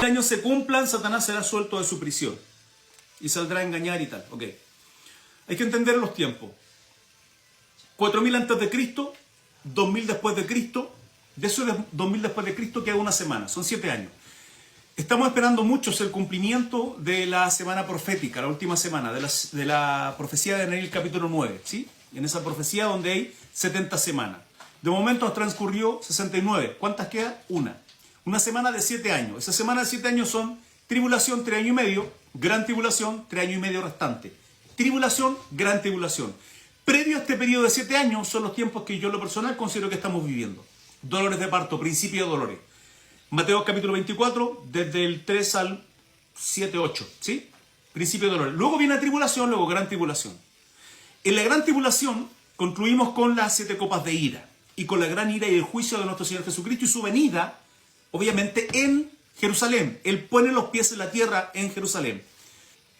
años se cumplan, Satanás será suelto de su prisión y saldrá a engañar y tal. Ok. Hay que entender los tiempos. 4000 antes de Cristo, 2000 después de Cristo. De eso de 2000 después de Cristo queda una semana, son 7 años. Estamos esperando mucho el cumplimiento de la semana profética, la última semana, de la profecía de Daniel capítulo 9, ¿sí? En esa profecía donde hay 70 semanas. De momento transcurrió 69. ¿Cuántas quedan? Una semana de 7 años. Esa semana de 7 años son tribulación, 3 años y medio, gran tribulación, 3 años y medio restante. Tribulación, gran tribulación. Previo a este periodo de 7 años son los tiempos que yo en lo personal considero que estamos viviendo. Dolores de parto, principio de dolores. Mateo capítulo 24, desde el 3 al 7, 8, ¿sí? Principio de dolores. Luego viene la tribulación, luego gran tribulación. En la gran tribulación concluimos con las 7 copas de ira y con la gran ira y el juicio de nuestro Señor Jesucristo y su venida, obviamente, en Jerusalén. Él pone los pies en la tierra en Jerusalén.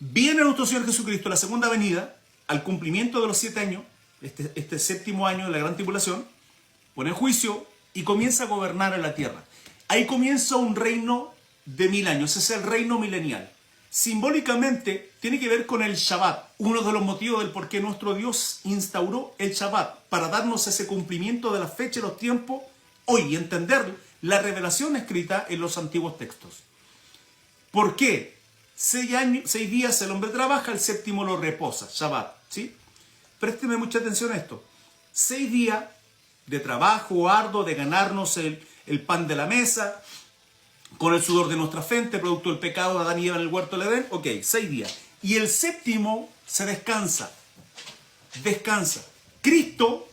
Viene nuestro Señor Jesucristo, la segunda venida, al cumplimiento de los 7 años, este séptimo año de la gran tribulación, pone juicio y comienza a gobernar en la tierra. Ahí comienza un reino de 1000 años, es el reino milenial. Simbólicamente tiene que ver con el Shabbat, uno de los motivos del por qué nuestro Dios instauró el Shabbat, para darnos ese cumplimiento de la fecha y los tiempos hoy y entender la revelación escrita en los antiguos textos. ¿Por qué? 6 días el hombre trabaja, el séptimo lo reposa, Shabbat, ¿sí? Présteme mucha atención a esto. 6 días de trabajo arduo, de ganarnos el pan de la mesa, con el sudor de nuestra frente, producto del pecado de Adán y Eva en el huerto del Edén. Ok, 6 días. Y el séptimo se descansa. Descansa. Cristo,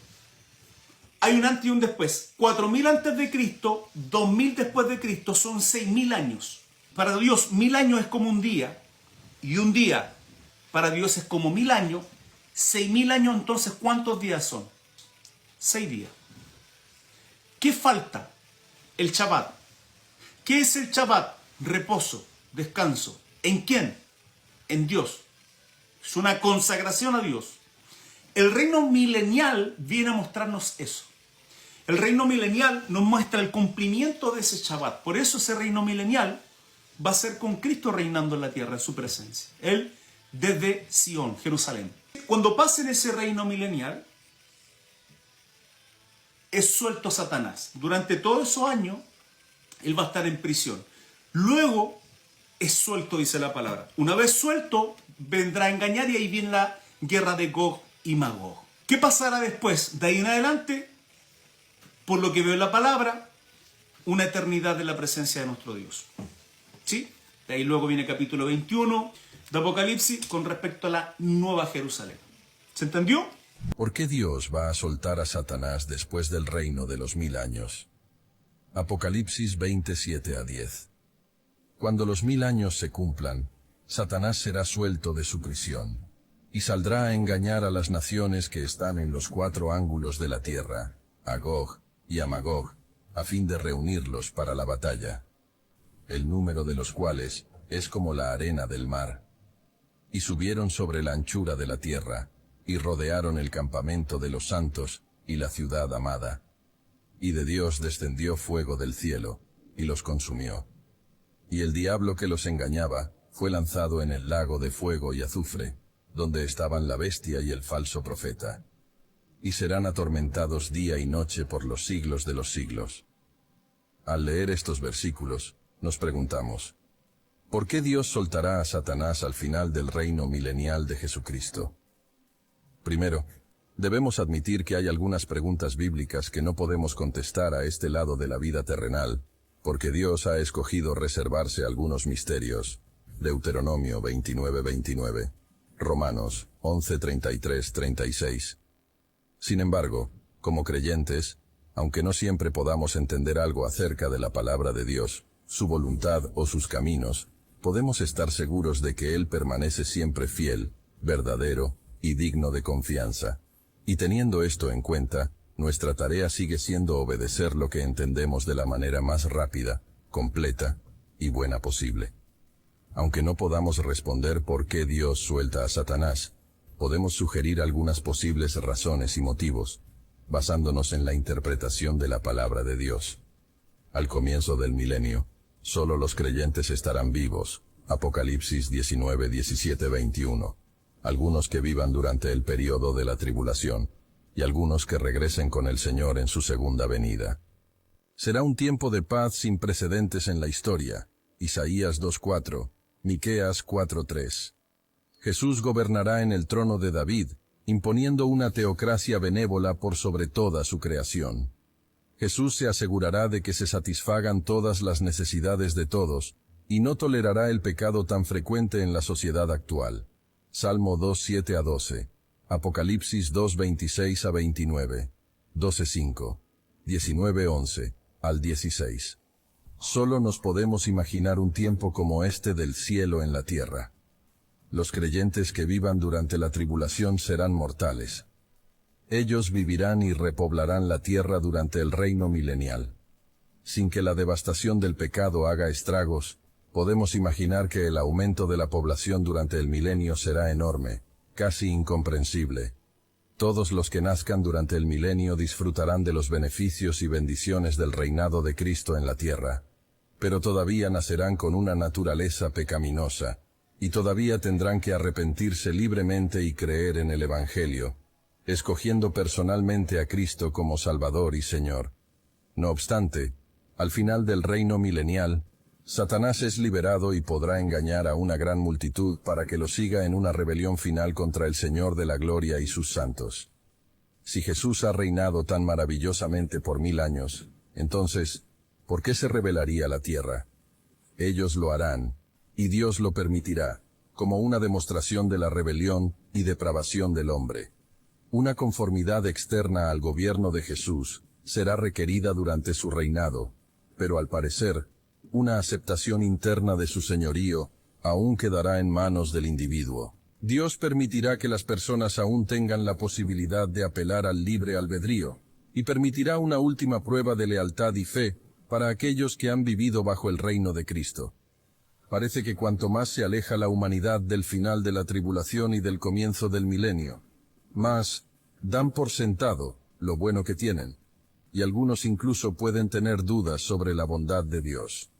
hay un antes y un después. 4000 antes de Cristo, 2000 después de Cristo, son 6000 años. Para Dios, 1000 años es como un día. Y un día para Dios es como 1000 años. 6000 años, entonces, ¿cuántos días son? 6 días. ¿Qué falta? El Shabbat. ¿Qué es el Shabbat? Reposo, descanso. ¿En quién? En Dios. Es una consagración a Dios. El reino milenial viene a mostrarnos eso. El reino milenial nos muestra el cumplimiento de ese Shabbat. Por eso ese reino milenial va a ser con Cristo reinando en la tierra, en su presencia. Él desde Sion, Jerusalén. Cuando pase en ese reino milenial, es suelto Satanás. Durante todos esos años, él va a estar en prisión. Luego es suelto, dice la palabra. Una vez suelto, vendrá a engañar y ahí viene la guerra de Gog y Magog. ¿Qué pasará después? De ahí en adelante, por lo que veo en la palabra, una eternidad en la presencia de nuestro Dios. ¿Sí? De ahí luego viene el capítulo 21 de Apocalipsis con respecto a la Nueva Jerusalén. ¿Se entendió? ¿Por qué Dios va a soltar a Satanás después del reino de los 1000 años? Apocalipsis 27-10. Cuando los 1000 años se cumplan, Satanás será suelto de su prisión, y saldrá a engañar a las naciones que están en los 4 ángulos de la tierra, a Gog y a Magog, a fin de reunirlos para la batalla, el número de los cuales es como la arena del mar. Y subieron sobre la anchura de la tierra, y rodearon el campamento de los santos y la ciudad amada. Y de Dios descendió fuego del cielo, y los consumió. Y el diablo que los engañaba fue lanzado en el lago de fuego y azufre, donde estaban la bestia y el falso profeta. Y serán atormentados día y noche por los siglos de los siglos. Al leer estos versículos, nos preguntamos, ¿por qué Dios soltará a Satanás al final del reino milenial de Jesucristo? Primero, debemos admitir que hay algunas preguntas bíblicas que no podemos contestar a este lado de la vida terrenal, porque Dios ha escogido reservarse algunos misterios. Deuteronomio 29:29, Romanos 11:33-36. Sin embargo, como creyentes, aunque no siempre podamos entender algo acerca de la palabra de Dios, su voluntad o sus caminos, podemos estar seguros de que Él permanece siempre fiel, verdadero y digno de confianza. Y teniendo esto en cuenta, nuestra tarea sigue siendo obedecer lo que entendemos de la manera más rápida, completa y buena posible. Aunque no podamos responder por qué Dios suelta a Satanás, podemos sugerir algunas posibles razones y motivos, basándonos en la interpretación de la palabra de Dios. Al comienzo del milenio, Solo los creyentes estarán vivos. Apocalipsis 19, 17, 21. Algunos que vivan durante el periodo de la tribulación, y algunos que regresen con el Señor en su segunda venida. Será un tiempo de paz sin precedentes en la historia. Isaías 2:4, Miqueas 4:3. Jesús gobernará en el trono de David, imponiendo una teocracia benévola por sobre toda su creación. Jesús se asegurará de que se satisfagan todas las necesidades de todos, y no tolerará el pecado tan frecuente en la sociedad actual. Salmo 2:7 a 12, Apocalipsis 2:26 a 29, 12:5, 19:11 al 16. Solo nos podemos imaginar un tiempo como este del cielo en la tierra. Los creyentes que vivan durante la tribulación serán mortales. Ellos vivirán y repoblarán la tierra durante el reino milenial. Sin que la devastación del pecado haga estragos, podemos imaginar que el aumento de la población durante el milenio será enorme, casi incomprensible. Todos los que nazcan durante el milenio disfrutarán de los beneficios y bendiciones del reinado de Cristo en la tierra, pero todavía nacerán con una naturaleza pecaminosa, y todavía tendrán que arrepentirse libremente y creer en el Evangelio, escogiendo personalmente a Cristo como Salvador y Señor. No obstante, al final del reino milenial, Satanás es liberado y podrá engañar a una gran multitud para que lo siga en una rebelión final contra el Señor de la gloria y sus santos. Si Jesús ha reinado tan maravillosamente por 1000 años, entonces, ¿por qué se rebelaría la tierra? Ellos lo harán, y Dios lo permitirá, como una demostración de la rebelión y depravación del hombre. Una conformidad externa al gobierno de Jesús será requerida durante su reinado, pero al parecer, una aceptación interna de su señorío aún quedará en manos del individuo. Dios permitirá que las personas aún tengan la posibilidad de apelar al libre albedrío, y permitirá una última prueba de lealtad y fe para aquellos que han vivido bajo el reino de Cristo. Parece que cuanto más se aleja la humanidad del final de la tribulación y del comienzo del milenio, más dan por sentado lo bueno que tienen, y algunos incluso pueden tener dudas sobre la bondad de Dios.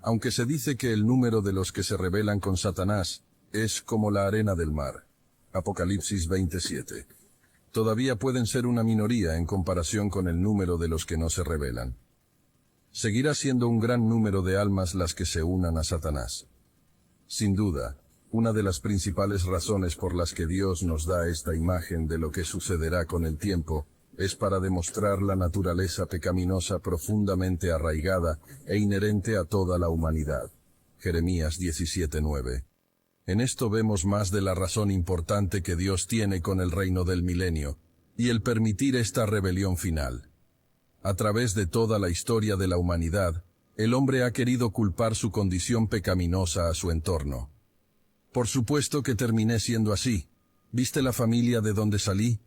Aunque se dice que el número de los que se rebelan con Satanás es como la arena del mar, Apocalipsis 27, todavía pueden ser una minoría en comparación con el número de los que no se rebelan. Seguirá siendo un gran número de almas las que se unan a Satanás. Sin duda, una de las principales razones por las que Dios nos da esta imagen de lo que sucederá con el tiempo es para demostrar la naturaleza pecaminosa profundamente arraigada e inherente a toda la humanidad. Jeremías 17:9. En esto vemos más de la razón importante que Dios tiene con el reino del milenio, y el permitir esta rebelión final. A través de toda la historia de la humanidad, el hombre ha querido culpar su condición pecaminosa a su entorno. Por supuesto que terminé siendo así. ¿Viste la familia de donde salí?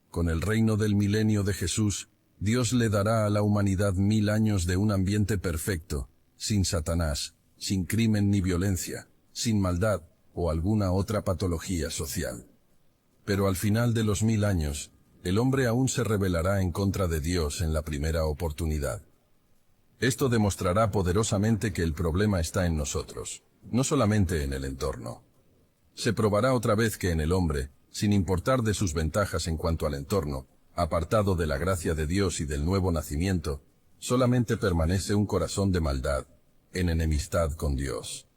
Con el reino del milenio de Jesús, Dios le dará a la humanidad 1000 años de un ambiente perfecto, sin Satanás, sin crimen ni violencia, sin maldad o alguna otra patología social. Pero al final de los 1000 años, el hombre aún se rebelará en contra de Dios en la primera oportunidad. Esto demostrará poderosamente que el problema está en nosotros, no solamente en el entorno. Se probará otra vez que en el hombre, sin importar de sus ventajas en cuanto al entorno, apartado de la gracia de Dios y del nuevo nacimiento, solamente permanece un corazón de maldad, en enemistad con Dios.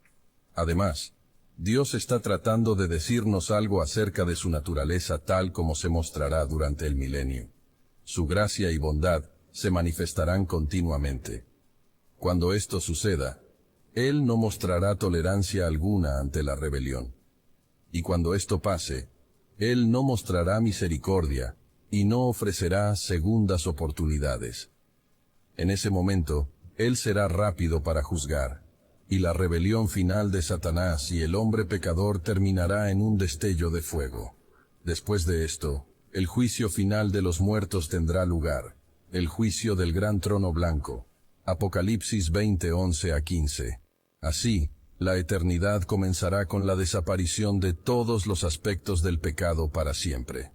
Además, Dios está tratando de decirnos algo acerca de su naturaleza tal como se mostrará durante el milenio. Su gracia y bondad se manifestarán continuamente. Cuando esto suceda, Él no mostrará tolerancia alguna ante la rebelión. Y cuando esto pase, Él no mostrará misericordia y no ofrecerá segundas oportunidades. En ese momento, Él será rápido para juzgar, y la rebelión final de Satanás y el hombre pecador terminará en un destello de fuego. Después de esto, el juicio final de los muertos tendrá lugar, el juicio del gran trono blanco. Apocalipsis 20:11 a 15. Así, la eternidad comenzará con la desaparición de todos los aspectos del pecado para siempre.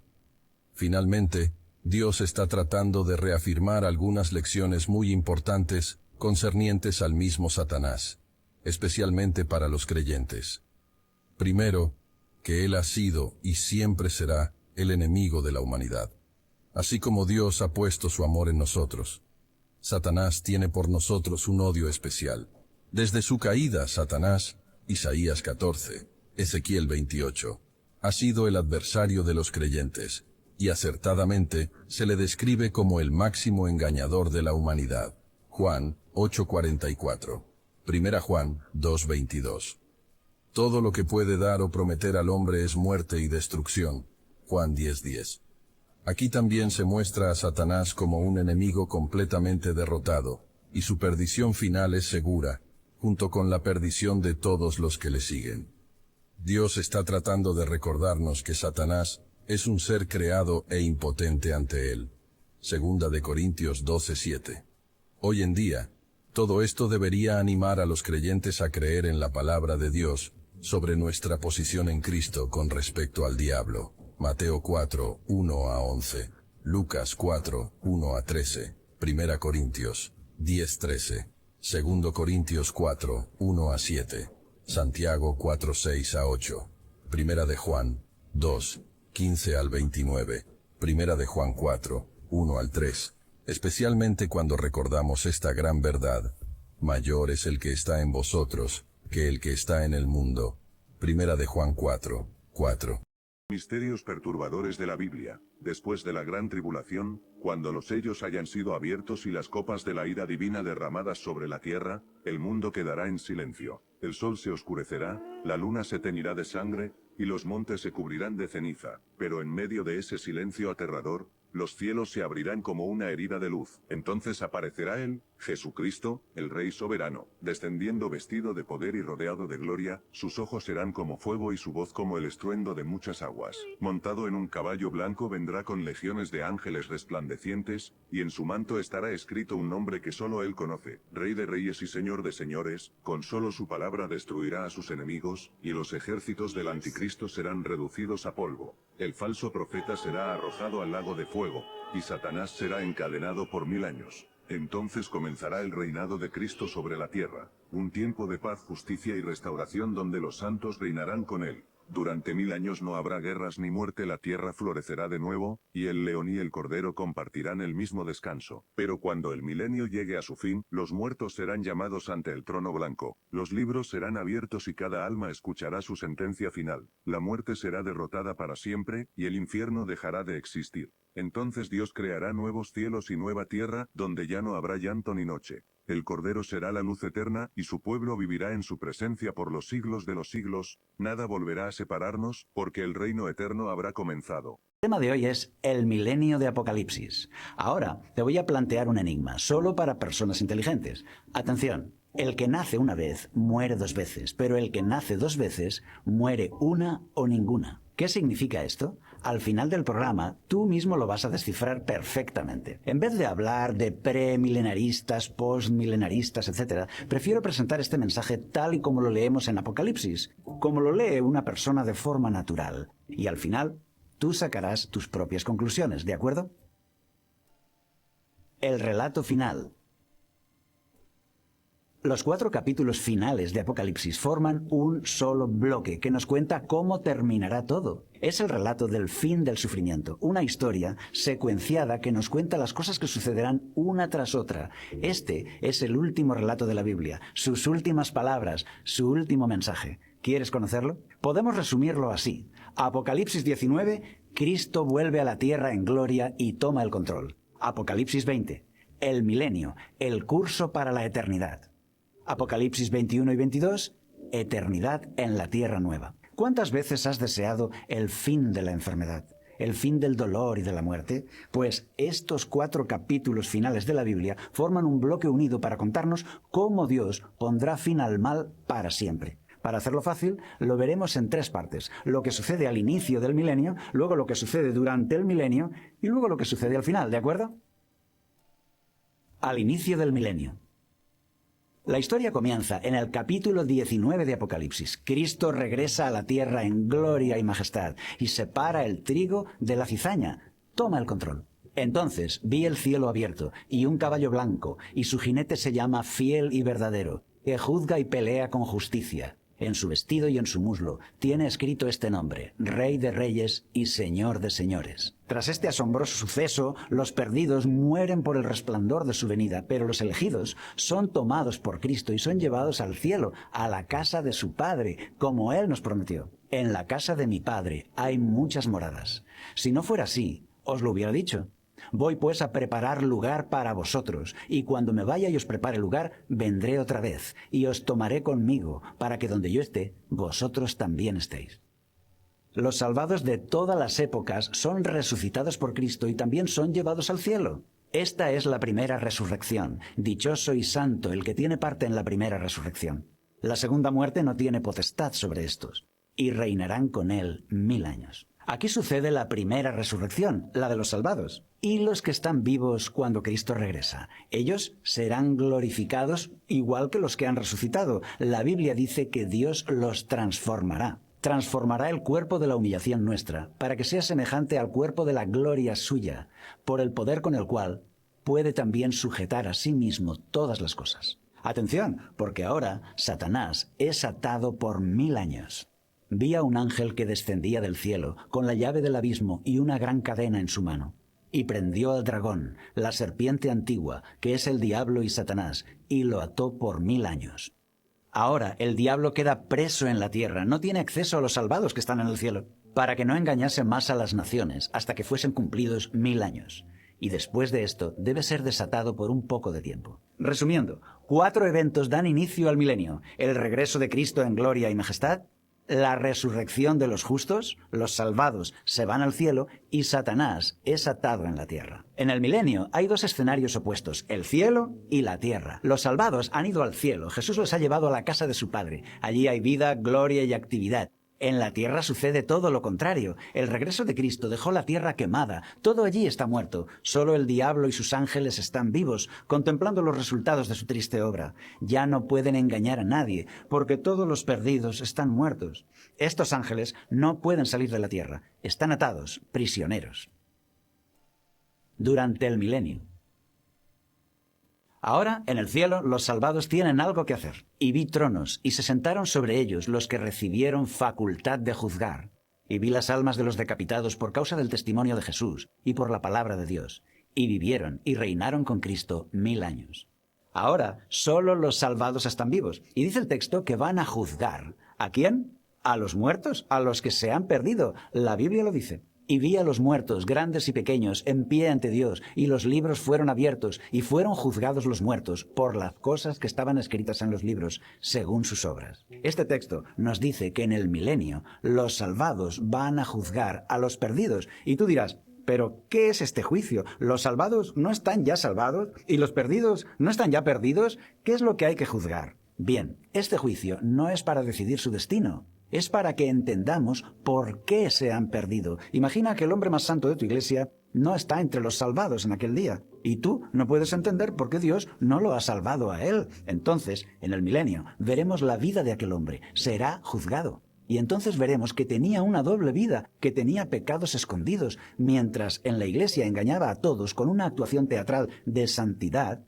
Finalmente, Dios está tratando de reafirmar algunas lecciones muy importantes concernientes al mismo Satanás, especialmente para los creyentes. Primero, que él ha sido y siempre será el enemigo de la humanidad. Así como Dios ha puesto su amor en nosotros, Satanás tiene por nosotros un odio especial. Desde su caída, Satanás, Isaías 14, Ezequiel 28, ha sido el adversario de los creyentes, y acertadamente se le describe como el máximo engañador de la humanidad. Juan 8:44, 1 Juan 2:22. Todo lo que puede dar o prometer al hombre es muerte y destrucción. Juan 10:10. Aquí también se muestra a Satanás como un enemigo completamente derrotado, y su perdición final es segura, junto con la perdición de todos los que le siguen. Dios está tratando de recordarnos que Satanás es un ser creado e impotente ante él. Segunda de Corintios 12:7. Hoy en día, todo esto debería animar a los creyentes a creer en la palabra de Dios sobre nuestra posición en Cristo con respecto al diablo. Mateo 4, 1-11, Lucas 4, 1-13, 1 Corintios 10:13, 2 Corintios 4, 1-7, Santiago 4, 6-8, 1 de Juan 2, 15-29, 1 de Juan 4, 1-3, especialmente cuando recordamos esta gran verdad: mayor es el que está en vosotros que el que está en el mundo. 1 de Juan 4, 4. Misterios perturbadores de la Biblia. Después de la gran tribulación, cuando los sellos hayan sido abiertos y las copas de la ira divina derramadas sobre la tierra, el mundo quedará en silencio. El sol se oscurecerá, la luna se teñirá de sangre, y los montes se cubrirán de ceniza. Pero en medio de ese silencio aterrador, los cielos se abrirán como una herida de luz. Entonces aparecerá Él, Jesucristo, el Rey soberano, descendiendo vestido de poder y rodeado de gloria. Sus ojos serán como fuego y su voz como el estruendo de muchas aguas. Montado en un caballo blanco vendrá con legiones de ángeles resplandecientes, y en su manto estará escrito un nombre que solo Él conoce: Rey de reyes y Señor de señores. Con solo su palabra destruirá a sus enemigos, y los ejércitos del anticristo serán reducidos a polvo. El falso profeta será arrojado al lago de fuego, y Satanás será encadenado por 1000 años. Entonces comenzará el reinado de Cristo sobre la tierra, un tiempo de paz, justicia y restauración donde los santos reinarán con Él. Durante 1000 años no habrá guerras ni muerte, la tierra florecerá de nuevo, y el león y el cordero compartirán el mismo descanso. Pero cuando el milenio llegue a su fin, los muertos serán llamados ante el trono blanco, los libros serán abiertos y cada alma escuchará su sentencia final. La muerte será derrotada para siempre, y el infierno dejará de existir. Entonces Dios creará nuevos cielos y nueva tierra, donde ya no habrá llanto ni noche. El Cordero será la luz eterna, y su pueblo vivirá en su presencia por los siglos de los siglos. Nada volverá a separarnos, porque el reino eterno habrá comenzado. El tema de hoy es el milenio de Apocalipsis. Ahora te voy a plantear un enigma, solo para personas inteligentes. Atención, el que nace una vez muere 2 veces, pero el que nace 2 veces muere una o ninguna. ¿Qué significa esto? Al final del programa, tú mismo lo vas a descifrar perfectamente. En vez de hablar de premilenaristas, postmilenaristas, etc., prefiero presentar este mensaje tal y como lo leemos en Apocalipsis, como lo lee una persona de forma natural. Y al final, tú sacarás tus propias conclusiones, ¿de acuerdo? El relato final. Los 4 capítulos finales de Apocalipsis forman un solo bloque que nos cuenta cómo terminará todo. Es el relato del fin del sufrimiento, una historia secuenciada que nos cuenta las cosas que sucederán una tras otra. Este es el último relato de la Biblia, sus últimas palabras, su último mensaje. ¿Quieres conocerlo? Podemos resumirlo así. Apocalipsis 19, Cristo vuelve a la tierra en gloria y toma el control. Apocalipsis 20, el milenio, el curso para la eternidad. Apocalipsis 21 y 22, eternidad en la tierra nueva. ¿Cuántas veces has deseado el fin de la enfermedad, el fin del dolor y de la muerte? Pues estos 4 capítulos finales de la Biblia forman un bloque unido para contarnos cómo Dios pondrá fin al mal para siempre. Para hacerlo fácil, lo veremos en 3 partes. Lo que sucede al inicio del milenio, luego lo que sucede durante el milenio y luego lo que sucede al final, ¿de acuerdo? Al inicio del milenio. La historia comienza en el capítulo 19 de Apocalipsis. Cristo regresa a la tierra en gloria y majestad y separa el trigo de la cizaña. Toma el control. Entonces vi el cielo abierto y un caballo blanco, y su jinete se llama Fiel y Verdadero, que juzga y pelea con justicia. En su vestido y en su muslo tiene escrito este nombre: Rey de Reyes y Señor de Señores. Tras este asombroso suceso, los perdidos mueren por el resplandor de su venida, pero los elegidos son tomados por Cristo y son llevados al cielo, a la casa de su Padre, como Él nos prometió. En la casa de mi Padre hay muchas moradas. Si no fuera así, os lo hubiera dicho. Voy pues a preparar lugar para vosotros, y cuando me vaya y os prepare lugar, vendré otra vez, y os tomaré conmigo, para que donde yo esté, vosotros también estéis. Los salvados de todas las épocas son resucitados por Cristo y también son llevados al cielo. Esta es la primera resurrección. Dichoso y santo el que tiene parte en la primera resurrección. La segunda muerte no tiene potestad sobre estos, y reinarán con él 1000 años. Aquí sucede la primera resurrección, la de los salvados, y los que están vivos cuando Cristo regresa. Ellos serán glorificados igual que los que han resucitado. La Biblia dice que Dios los transformará. Transformará el cuerpo de la humillación nuestra, para que sea semejante al cuerpo de la gloria suya, por el poder con el cual puede también sujetar a sí mismo todas las cosas. Atención, porque ahora Satanás es atado por 1000 años. Vi a un ángel que descendía del cielo, con la llave del abismo y una gran cadena en su mano. Y prendió al dragón, la serpiente antigua, que es el diablo y Satanás, y lo ató por 1000 años. Ahora el diablo queda preso en la tierra, no tiene acceso a los salvados que están en el cielo, para que no engañase más a las naciones, hasta que fuesen cumplidos 1000 años. Y después de esto debe ser desatado por un poco de tiempo. Resumiendo, 4 eventos dan inicio al milenio: el regreso de Cristo en gloria y majestad, la resurrección de los justos, los salvados se van al cielo y Satanás es atado en la tierra. En el milenio hay 2 escenarios opuestos: el cielo y la tierra. Los salvados han ido al cielo, Jesús los ha llevado a la casa de su Padre. Allí hay vida, gloria y actividad. En la tierra sucede todo lo contrario. El regreso de Cristo dejó la tierra quemada. Todo allí está muerto. Solo el diablo y sus ángeles están vivos, contemplando los resultados de su triste obra. Ya no pueden engañar a nadie, porque todos los perdidos están muertos. Estos ángeles no pueden salir de la tierra. Están atados, prisioneros. Durante el milenio. Ahora, en el cielo, los salvados tienen algo que hacer. Y vi tronos, y se sentaron sobre ellos los que recibieron facultad de juzgar. Y vi las almas de los decapitados por causa del testimonio de Jesús y por la palabra de Dios. Y vivieron y reinaron con Cristo 1000 años. Ahora, solo los salvados están vivos. Y dice el texto que van a juzgar. ¿A quién? A los muertos, a los que se han perdido. La Biblia lo dice. Y vi a los muertos, grandes y pequeños, en pie ante Dios, y los libros fueron abiertos, y fueron juzgados los muertos por las cosas que estaban escritas en los libros, según sus obras. Este texto nos dice que en el milenio los salvados van a juzgar a los perdidos. Y tú dirás: ¿pero qué es este juicio? ¿Los salvados no están ya salvados? ¿Y los perdidos no están ya perdidos? ¿Qué es lo que hay que juzgar? Bien, este juicio no es para decidir su destino. Es para que entendamos por qué se han perdido. Imagina que el hombre más santo de tu iglesia no está entre los salvados en aquel día, y tú no puedes entender por qué Dios no lo ha salvado a él. Entonces, en el milenio, veremos la vida de aquel hombre. Será juzgado. Y entonces veremos que tenía una doble vida, que tenía pecados escondidos. Mientras en la iglesia engañaba a todos con una actuación teatral de santidad,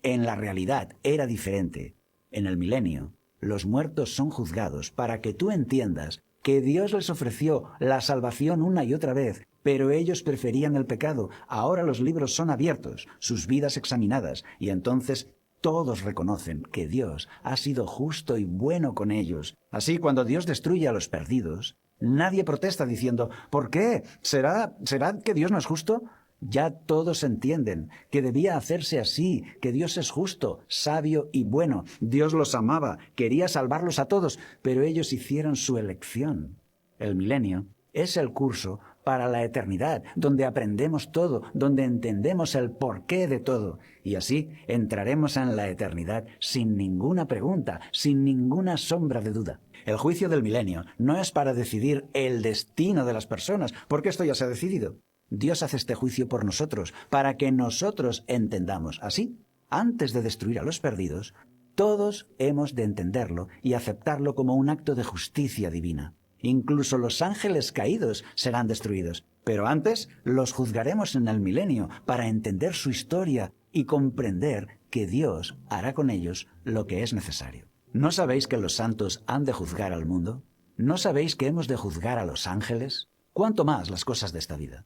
en la realidad era diferente. En el milenio, los muertos son juzgados para que tú entiendas que Dios les ofreció la salvación una y otra vez, pero ellos preferían el pecado. Ahora los libros son abiertos, sus vidas examinadas, y entonces todos reconocen que Dios ha sido justo y bueno con ellos. Así, cuando Dios destruye a los perdidos, nadie protesta diciendo: ¿por qué? ¿Será que Dios no es justo? Ya todos entienden que debía hacerse así, que Dios es justo, sabio y bueno. Dios los amaba, quería salvarlos a todos, pero ellos hicieron su elección. El milenio es el curso para la eternidad, donde aprendemos todo, donde entendemos el porqué de todo. Y así entraremos en la eternidad sin ninguna pregunta, sin ninguna sombra de duda. El juicio del milenio no es para decidir el destino de las personas, porque esto ya se ha decidido. Dios hace este juicio por nosotros, para que nosotros entendamos. Así, antes de destruir a los perdidos, todos hemos de entenderlo y aceptarlo como un acto de justicia divina. Incluso los ángeles caídos serán destruidos. Pero antes los juzgaremos en el milenio para entender su historia y comprender que Dios hará con ellos lo que es necesario. ¿No sabéis que los santos han de juzgar al mundo? ¿No sabéis que hemos de juzgar a los ángeles? ¿Cuánto más las cosas de esta vida?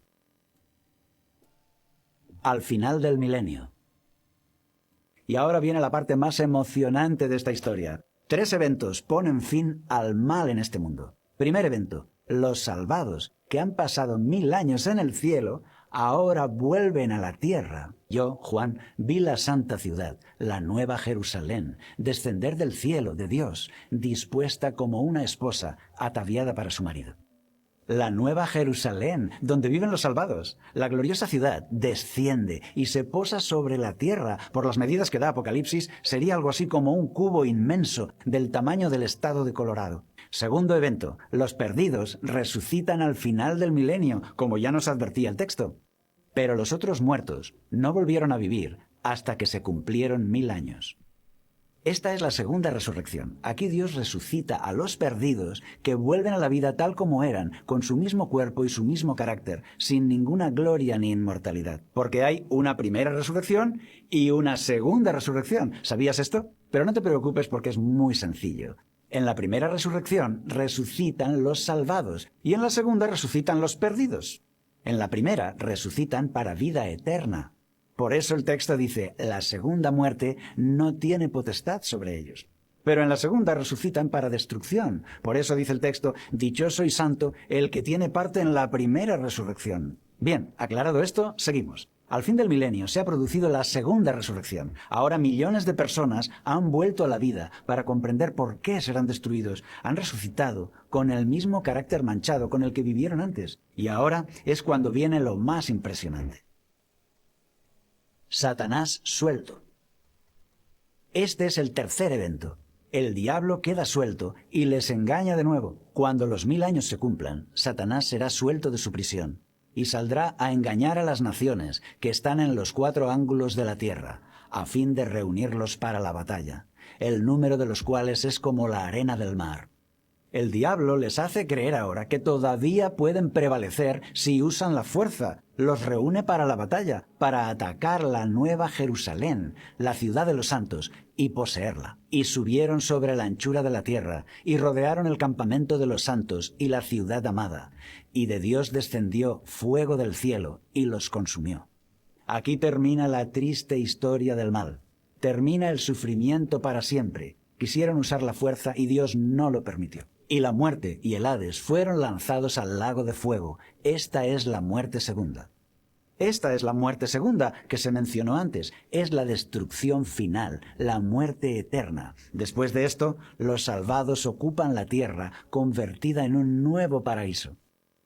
Al final del milenio. Y ahora viene la parte más emocionante de esta historia. 3 eventos ponen fin al mal en este mundo. Primer evento, los salvados, que han pasado 1000 años en el cielo, ahora vuelven a la tierra. Yo, Juan, vi la santa ciudad, la nueva Jerusalén, descender del cielo de Dios, dispuesta como una esposa ataviada para su marido. La nueva Jerusalén, donde viven los salvados. La gloriosa ciudad desciende y se posa sobre la tierra. Por las medidas que da Apocalipsis, sería algo así como un cubo inmenso del tamaño del estado de Colorado. Segundo evento, los perdidos resucitan al final del milenio, como ya nos advertía el texto. Pero los otros muertos no volvieron a vivir hasta que se cumplieron 1000 años. Esta es la segunda resurrección. Aquí Dios resucita a los perdidos que vuelven a la vida tal como eran, con su mismo cuerpo y su mismo carácter, sin ninguna gloria ni inmortalidad. Porque hay una primera resurrección y una segunda resurrección. ¿Sabías esto? Pero no te preocupes porque es muy sencillo. En la primera resurrección resucitan los salvados y en la segunda resucitan los perdidos. En la primera resucitan para vida eterna. Por eso el texto dice, la segunda muerte no tiene potestad sobre ellos. Pero en la segunda resucitan para destrucción. Por eso dice el texto, dichoso y santo el que tiene parte en la primera resurrección. Bien, aclarado esto, seguimos. Al fin del milenio se ha producido la segunda resurrección. Ahora millones de personas han vuelto a la vida para comprender por qué serán destruidos. Han resucitado con el mismo carácter manchado con el que vivieron antes. Y ahora es cuando viene lo más impresionante. Satanás suelto. Este es el tercer evento. El diablo queda suelto y les engaña de nuevo. Cuando los 1000 años se cumplan, Satanás será suelto de su prisión y saldrá a engañar a las naciones que están en los 4 ángulos de la tierra, a fin de reunirlos para la batalla, el número de los cuales es como la arena del mar. El diablo les hace creer ahora que todavía pueden prevalecer si usan la fuerza. Los reúne para la batalla, para atacar la nueva Jerusalén, la ciudad de los santos, y poseerla. Y subieron sobre la anchura de la tierra, y rodearon el campamento de los santos y la ciudad amada. Y de Dios descendió fuego del cielo, y los consumió. Aquí termina la triste historia del mal. Termina el sufrimiento para siempre. Quisieron usar la fuerza y Dios no lo permitió. Y la muerte y el Hades fueron lanzados al lago de fuego. Esta es la muerte segunda. Esta es la muerte segunda que se mencionó antes. Es la destrucción final, la muerte eterna. Después de esto, los salvados ocupan la tierra, convertida en un nuevo paraíso.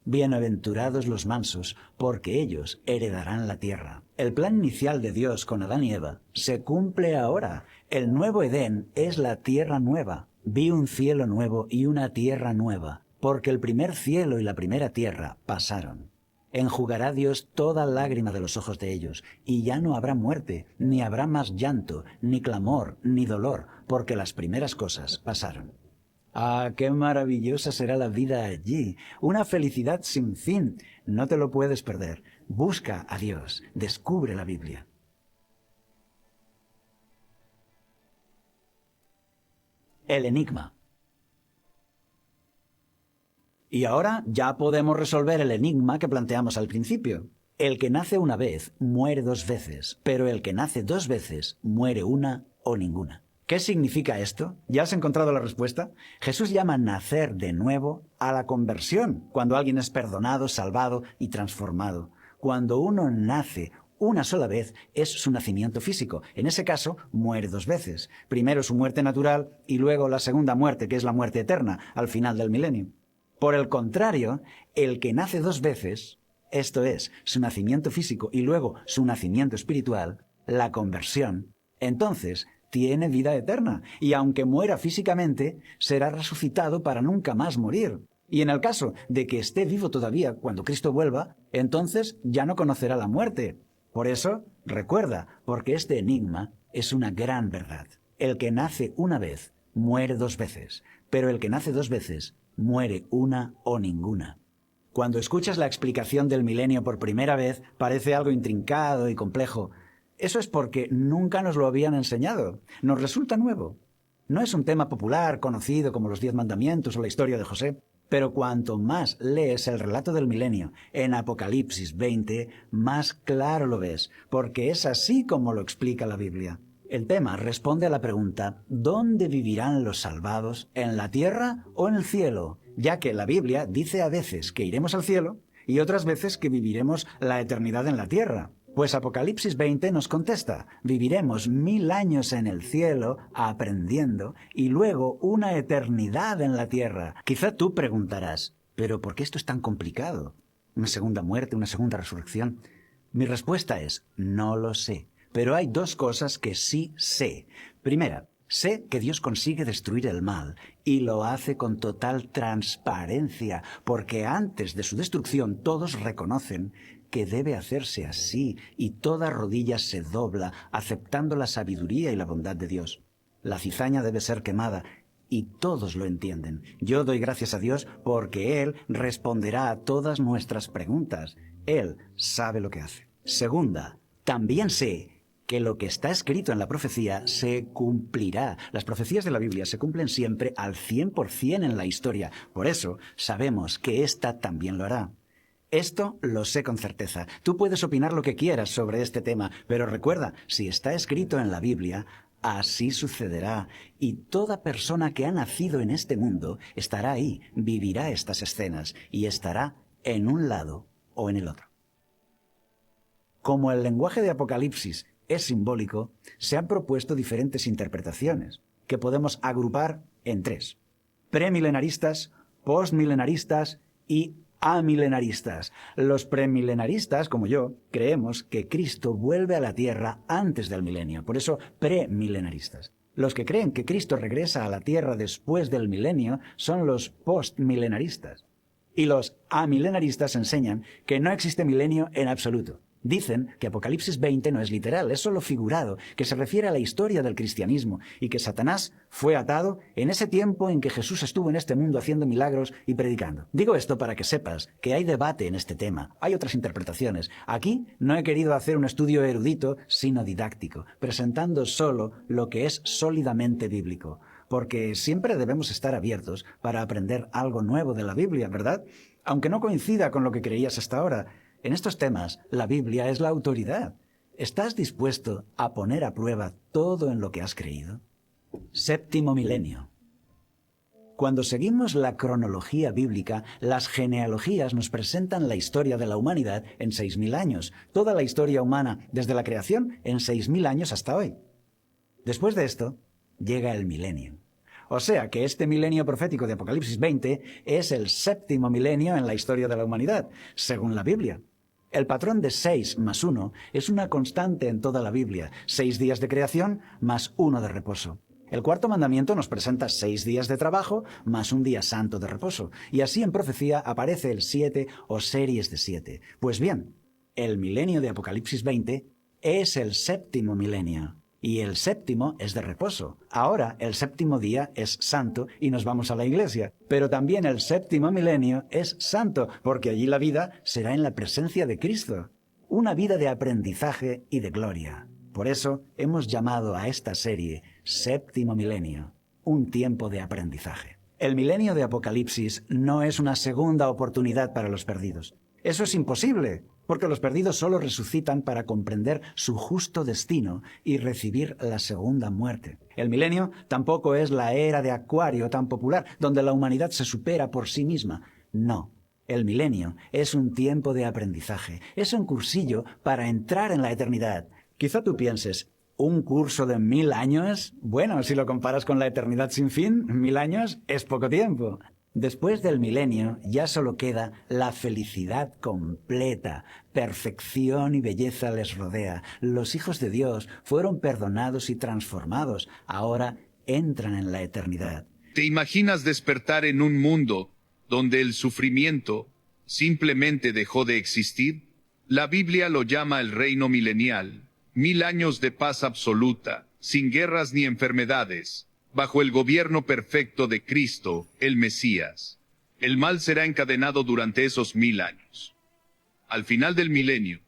Bienaventurados los mansos, porque ellos heredarán la tierra. El plan inicial de Dios con Adán y Eva se cumple ahora. El nuevo Edén es la tierra nueva. Vi un cielo nuevo y una tierra nueva, porque el primer cielo y la primera tierra pasaron. Enjugará Dios toda lágrima de los ojos de ellos, y ya no habrá muerte, ni habrá más llanto, ni clamor, ni dolor, porque las primeras cosas pasaron. ¡Ah, qué maravillosa será la vida allí! Una felicidad sin fin. No te lo puedes perder. Busca a Dios. Descubre la Biblia. El enigma. Y ahora ya podemos resolver el enigma que planteamos al principio. El que nace una vez muere 2 veces, pero el que nace 2 veces muere una o ninguna. ¿Qué significa esto? ¿Ya has encontrado la respuesta? Jesús llama nacer de nuevo a la conversión, cuando alguien es perdonado, salvado y transformado. Cuando uno nace una sola vez es su nacimiento físico. En ese caso, muere 2 veces. Primero su muerte natural y luego la segunda muerte, que es la muerte eterna, al final del milenio. Por el contrario, el que nace 2 veces, esto es, su nacimiento físico y luego su nacimiento espiritual, la conversión, entonces tiene vida eterna y aunque muera físicamente, será resucitado para nunca más morir. Y en el caso de que esté vivo todavía cuando Cristo vuelva, entonces ya no conocerá la muerte. Por eso, recuerda, porque este enigma es una gran verdad. El que nace una vez muere 2 veces, pero el que nace 2 veces muere una o ninguna. Cuando escuchas la explicación del milenio por primera vez, parece algo intrincado y complejo. Eso es porque nunca nos lo habían enseñado. Nos resulta nuevo. No es un tema popular, conocido como los 10 mandamientos o la historia de José. Pero cuanto más lees el relato del milenio en Apocalipsis 20, más claro lo ves, porque es así como lo explica la Biblia. El tema responde a la pregunta, ¿dónde vivirán los salvados? ¿En la tierra o en el cielo? Ya que la Biblia dice a veces que iremos al cielo y otras veces que viviremos la eternidad en la tierra. Pues Apocalipsis 20 nos contesta, viviremos 1000 años en el cielo aprendiendo y luego una eternidad en la tierra. Quizá tú preguntarás, ¿pero por qué esto es tan complicado? ¿Una segunda muerte, una segunda resurrección? Mi respuesta es, no lo sé. Pero hay 2 cosas que sí sé. Primera, sé que Dios consigue destruir el mal y lo hace con total transparencia, porque antes de su destrucción todos reconocen que debe hacerse así y toda rodilla se dobla aceptando la sabiduría y la bondad de Dios. La cizaña debe ser quemada y todos lo entienden. Yo doy gracias a Dios porque Él responderá a todas nuestras preguntas. Él sabe lo que hace. Segunda, también sé que lo que está escrito en la profecía se cumplirá. Las profecías de la Biblia se cumplen siempre al 100% en la historia. Por eso sabemos que esta también lo hará. Esto lo sé con certeza. Tú puedes opinar lo que quieras sobre este tema, pero recuerda, si está escrito en la Biblia, así sucederá. Y toda persona que ha nacido en este mundo estará ahí, vivirá estas escenas y estará en un lado o en el otro. Como el lenguaje de Apocalipsis es simbólico, se han propuesto diferentes interpretaciones, que podemos agrupar en 3. Premilenaristas, postmilenaristas y amilenaristas. Los premilenaristas, como yo, creemos que Cristo vuelve a la tierra antes del milenio, por eso premilenaristas. Los que creen que Cristo regresa a la tierra después del milenio son los postmilenaristas. Y los amilenaristas enseñan que no existe milenio en absoluto. Dicen que Apocalipsis 20 no es literal, es solo figurado, que se refiere a la historia del cristianismo y que Satanás fue atado en ese tiempo en que Jesús estuvo en este mundo haciendo milagros y predicando. Digo esto para que sepas que hay debate en este tema, hay otras interpretaciones. Aquí no he querido hacer un estudio erudito, sino didáctico, presentando solo lo que es sólidamente bíblico, porque siempre debemos estar abiertos para aprender algo nuevo de la Biblia, ¿verdad? Aunque no coincida con lo que creías hasta ahora. En estos temas, la Biblia es la autoridad. ¿Estás dispuesto a poner a prueba todo en lo que has creído? Séptimo milenio. Cuando seguimos la cronología bíblica, las genealogías nos presentan la historia de la humanidad en 6000 años, toda la historia humana desde la creación en 6000 años hasta hoy. Después de esto, llega el milenio. O sea que este milenio profético de Apocalipsis 20 es el 7º milenio en la historia de la humanidad, según la Biblia. El patrón de 6 más 1 es una constante en toda la Biblia, 6 días de creación más 1 de reposo. El 4º mandamiento nos presenta 6 días de trabajo más 1 día santo de reposo, y así en profecía aparece el 7 o series de 7. Pues bien, el milenio de Apocalipsis 20 es el 7º milenio. Y el 7º es de reposo. Ahora el 7º día es santo y nos vamos a la iglesia. Pero también el 7º milenio es santo, porque allí la vida será en la presencia de Cristo. Una vida de aprendizaje y de gloria. Por eso hemos llamado a esta serie 7º milenio, un tiempo de aprendizaje. El milenio de Apocalipsis no es una segunda oportunidad para los perdidos. Eso es imposible, porque los perdidos solo resucitan para comprender su justo destino y recibir la segunda muerte. El milenio tampoco es la era de Acuario tan popular, donde la humanidad se supera por sí misma. No, el milenio es un tiempo de aprendizaje, es un cursillo para entrar en la eternidad. Quizá tú pienses, ¿un curso de 1000 años? Bueno, si lo comparas con la eternidad sin fin, 1000 años es poco tiempo. Después del milenio ya solo queda la felicidad completa. Perfección y belleza les rodea. Los hijos de Dios fueron perdonados y transformados. Ahora entran en la eternidad. ¿Te imaginas despertar en un mundo donde el sufrimiento simplemente dejó de existir? La Biblia lo llama el reino milenial. 1000 años de paz absoluta, sin guerras ni enfermedades. bajo el gobierno perfecto de Cristo, el Mesías. El mal será encadenado durante esos 1000 años. Al final del milenio,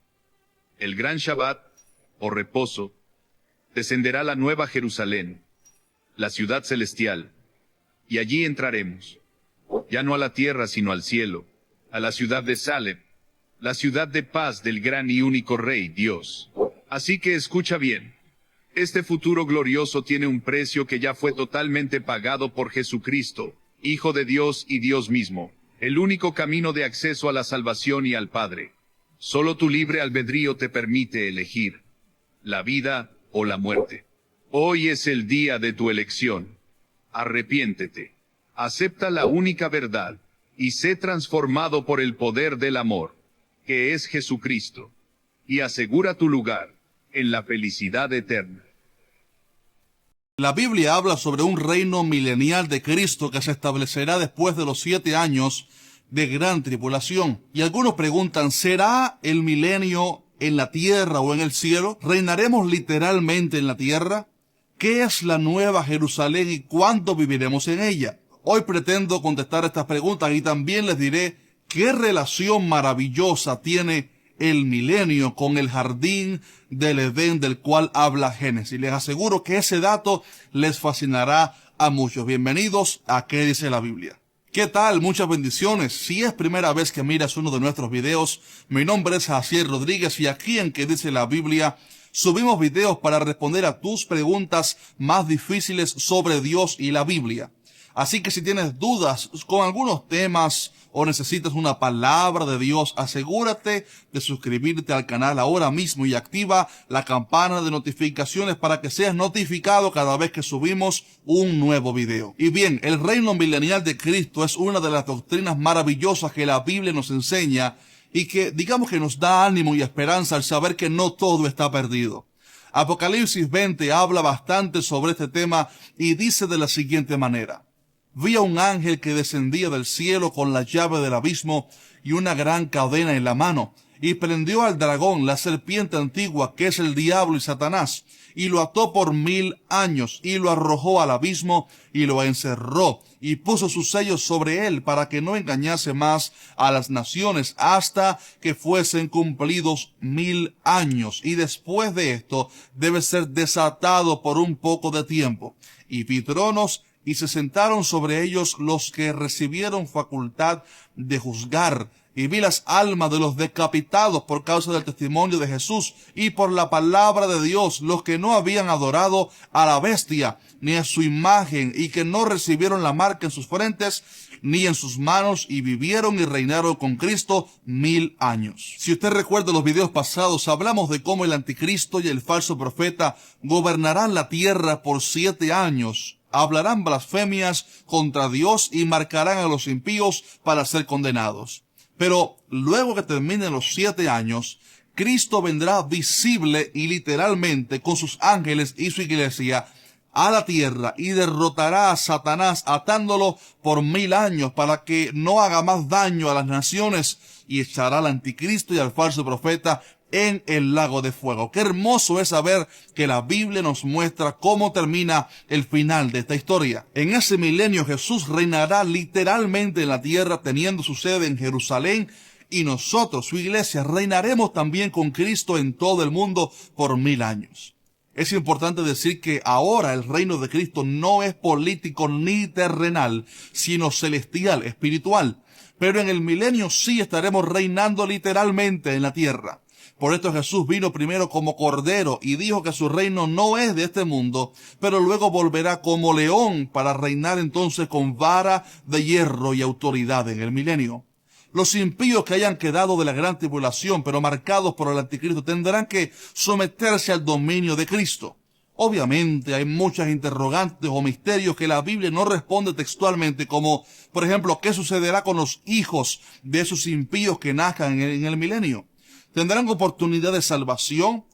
el gran Shabbat, o reposo, descenderá la nueva Jerusalén, la ciudad celestial, y allí entraremos, ya no a la tierra sino al cielo, a la ciudad de Salem, la ciudad de paz del gran y único Rey, Dios. Así que escucha bien. Este futuro glorioso tiene un precio que ya fue totalmente pagado por Jesucristo, Hijo de Dios y Dios mismo, el único camino de acceso a la salvación y al Padre. Solo tu libre albedrío te permite elegir la vida o la muerte. Hoy es el día de tu elección. Arrepiéntete, acepta la única verdad, y sé transformado por el poder del amor, que es Jesucristo, y asegura tu lugar en la felicidad eterna. La Biblia habla sobre un reino milenial de Cristo que se establecerá después de los 7 años de gran tribulación. Y algunos preguntan, ¿será el milenio en la tierra o en el cielo? ¿Reinaremos literalmente en la tierra? ¿Qué es la nueva Jerusalén y cuándo viviremos en ella? Hoy pretendo contestar estas preguntas y también les diré qué relación maravillosa tiene el milenio con el jardín del Edén del cual habla Génesis. Les aseguro que ese dato les fascinará a muchos. Bienvenidos a ¿Qué dice la Biblia? ¿Qué tal? Muchas bendiciones. Si es primera vez que miras uno de nuestros videos, mi nombre es Jaciel Rodríguez y aquí en ¿Qué dice la Biblia? Subimos videos para responder a tus preguntas más difíciles sobre Dios y la Biblia. Así que si tienes dudas con algunos temas o necesitas una palabra de Dios, asegúrate de suscribirte al canal ahora mismo y activa la campana de notificaciones para que seas notificado cada vez que subimos un nuevo video. Y bien, el reino milenial de Cristo es una de las doctrinas maravillosas que la Biblia nos enseña y que, digamos que nos da ánimo y esperanza al saber que no todo está perdido. Apocalipsis 20 habla bastante sobre este tema y dice de la siguiente manera: vi a un ángel que descendía del cielo con la llave del abismo y una gran cadena en la mano, y prendió al dragón, la serpiente antigua, que es el diablo y Satanás, y lo ató por 1000 años, y lo arrojó al abismo, y lo encerró, y puso sus sellos sobre él, para que no engañase más a las naciones, hasta que fuesen cumplidos 1000 años, y después de esto debe ser desatado por un poco de tiempo. Y vi tronos, y se sentaron sobre ellos los que recibieron facultad de juzgar. Y vi las almas de los decapitados por causa del testimonio de Jesús y por la palabra de Dios, los que no habían adorado a la bestia ni a su imagen, y que no recibieron la marca en sus frentes ni en sus manos, y vivieron y reinaron con Cristo 1000 años. Si usted recuerda los videos pasados, hablamos de cómo el anticristo y el falso profeta gobernarán la tierra por 7 años. Hablarán blasfemias contra Dios y marcarán a los impíos para ser condenados. Pero luego que terminen los 7 años, Cristo vendrá visible y literalmente con sus ángeles y su iglesia a la tierra y derrotará a Satanás atándolo por 1000 años para que no haga más daño a las naciones, y echará al anticristo y al falso profeta en el lago de fuego. Qué hermoso es saber que la Biblia nos muestra cómo termina el final de esta historia. En ese milenio Jesús reinará literalmente en la tierra, teniendo su sede en Jerusalén, y nosotros, su iglesia, reinaremos también con Cristo en todo el mundo por 1000 años. Es importante decir que ahora el reino de Cristo no es político ni terrenal, sino celestial, espiritual. Pero en el milenio sí estaremos reinando literalmente en la tierra. Por esto Jesús vino primero como cordero y dijo que su reino no es de este mundo, pero luego volverá como león para reinar entonces con vara de hierro y autoridad en el milenio. Los impíos que hayan quedado de la gran tribulación, pero marcados por el anticristo, tendrán que someterse al dominio de Cristo. Obviamente hay muchas interrogantes o misterios que la Biblia no responde textualmente, como, por ejemplo, ¿qué sucederá con los hijos de esos impíos que nazcan en el milenio? ¿Tendrán oportunidad de salvación?